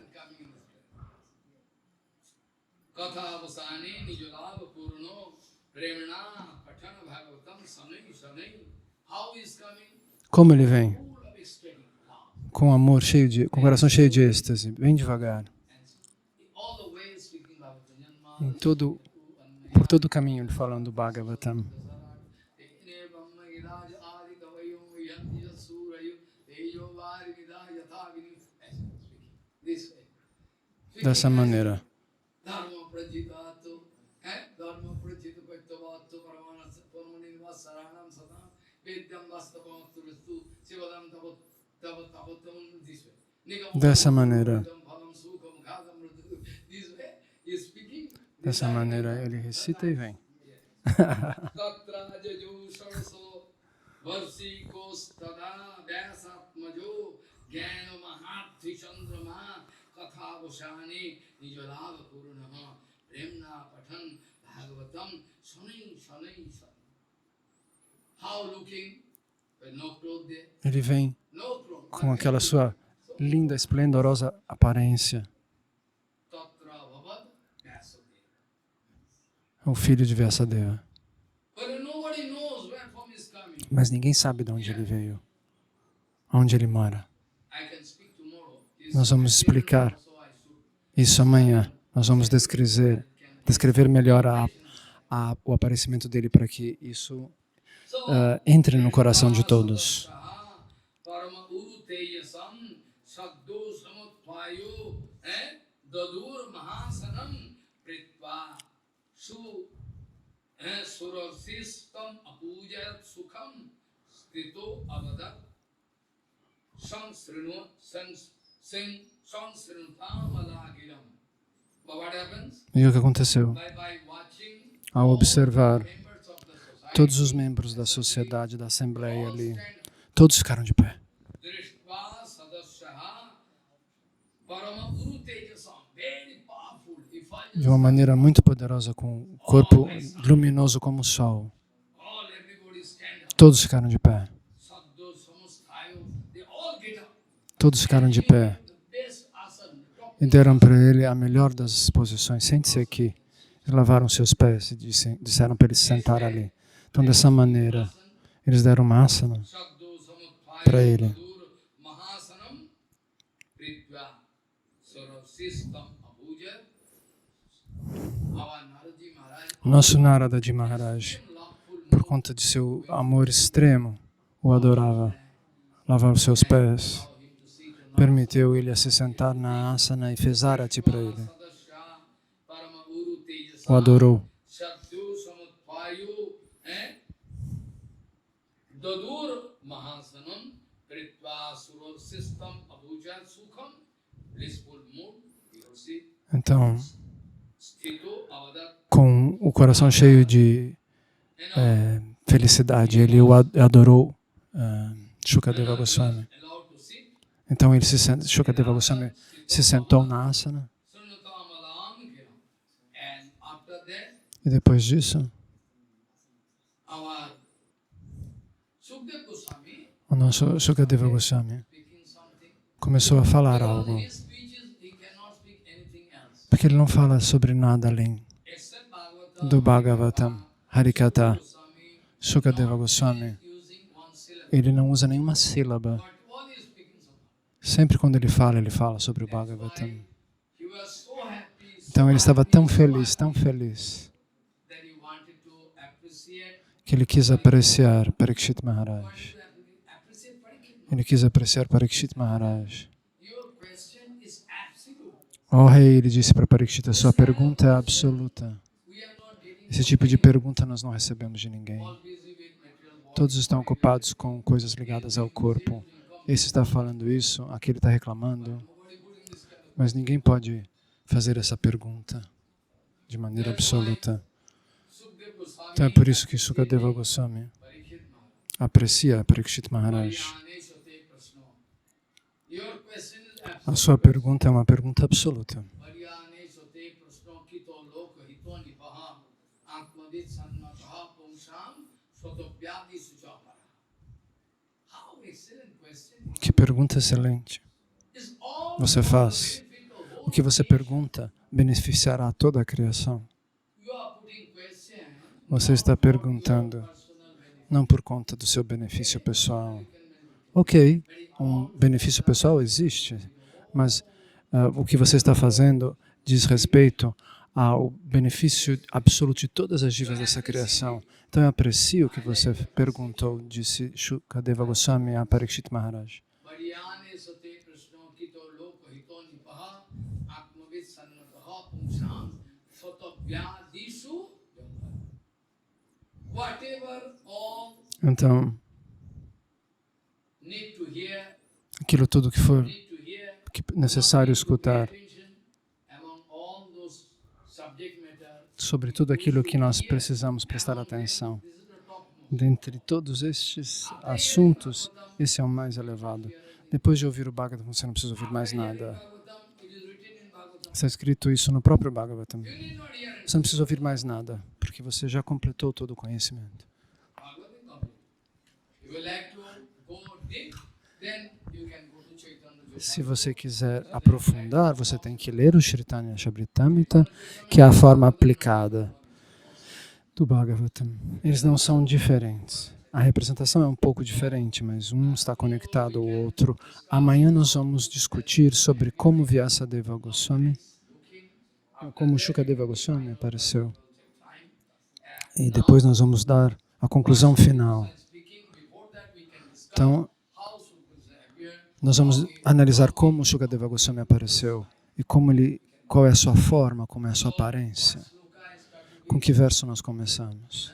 Como ele vem? Com amor com o coração cheio de êxtase, bem devagar. Por todo o caminho ele falando do Bhagavatam. Dessa maneira. Dessa maneira. Dessa maneira ele recita e vem. Ele vem com aquela sua linda, esplendorosa aparência. O filho de Vyasadeva. Nobody knows where from is coming. Mas ninguém sabe de onde ele veio, onde ele mora. I can speak tomorrow. Nós vamos explicar isso amanhã. Nós vamos descrever melhor o aparecimento dele para que isso entre no coração de todos. E o que aconteceu? Ao observar todos os membros da sociedade, da assembleia ali, todos ficaram de pé. De uma maneira muito poderosa, com o corpo luminoso como o sol. Todos ficaram de pé. Todos ficaram de pé. E deram para ele a melhor das posições. Sente-se aqui. E lavaram seus pés e disseram para ele se sentar ali. Então, dessa maneira, eles deram uma asana para ele. O nosso Naradaji Maharaj, por conta de seu amor extremo, o adorava, lavava os seus pés, permitiu ele a se sentar na asana e fez arati para ele. O adorou. Então, com o coração cheio de felicidade, ele o adorou, Shukadeva Goswami. Então, Shukadeva Goswami se sentou na asana. E depois disso, o nosso Shukadeva Goswami começou a falar algo. Porque ele não fala sobre nada além do Bhagavatam, Harikatha. Shukadeva Goswami, ele não usa nenhuma sílaba. Sempre quando ele fala sobre o Bhagavatam. Então ele estava tão feliz, que ele quis apreciar Parikshit Maharaj. Ele quis apreciar Parikshit Maharaj. Oh rei, ele disse para Parikshit, a sua pergunta é absoluta. Esse tipo de pergunta nós não recebemos de ninguém. Todos estão ocupados com coisas ligadas ao corpo. Esse está falando isso, aquele está reclamando. Mas ninguém pode fazer essa pergunta de maneira absoluta. Então é por isso que Shukadeva Goswami aprecia Parikshit Maharaj. A sua pergunta é uma pergunta absoluta. Que pergunta excelente você faz. O que você pergunta beneficiará toda a criação. Você está perguntando não por conta do seu benefício pessoal. Ok, um benefício pessoal existe, mas o que você está fazendo diz respeito ao benefício absoluto de todas as jivas dessa criação. Então eu aprecio o que você perguntou, disse Shukadeva Goswami a Parikshit Maharaj. Então, aquilo tudo que for necessário escutar, sobre tudo aquilo que nós precisamos prestar atenção. Dentre todos estes assuntos, esse é o mais elevado. Depois de ouvir o Bhagavatam, você não precisa ouvir mais nada. Está escrito isso no próprio Bhagavatam. Você não precisa ouvir mais nada, porque você já completou todo o conhecimento. Se você quiser aprofundar, você tem que ler o Chaitanya Charitamrita, que é a forma aplicada do Bhagavatam. Eles não são diferentes. A representação é um pouco diferente, mas um está conectado ao outro. Amanhã nós vamos discutir sobre como Vyasadeva Goswami, como Shukadeva Goswami apareceu. E depois nós vamos dar a conclusão final. Então, nós vamos analisar como Shukadeva Goswami apareceu e qual é a sua forma, como é a sua aparência. Com que verso nós começamos?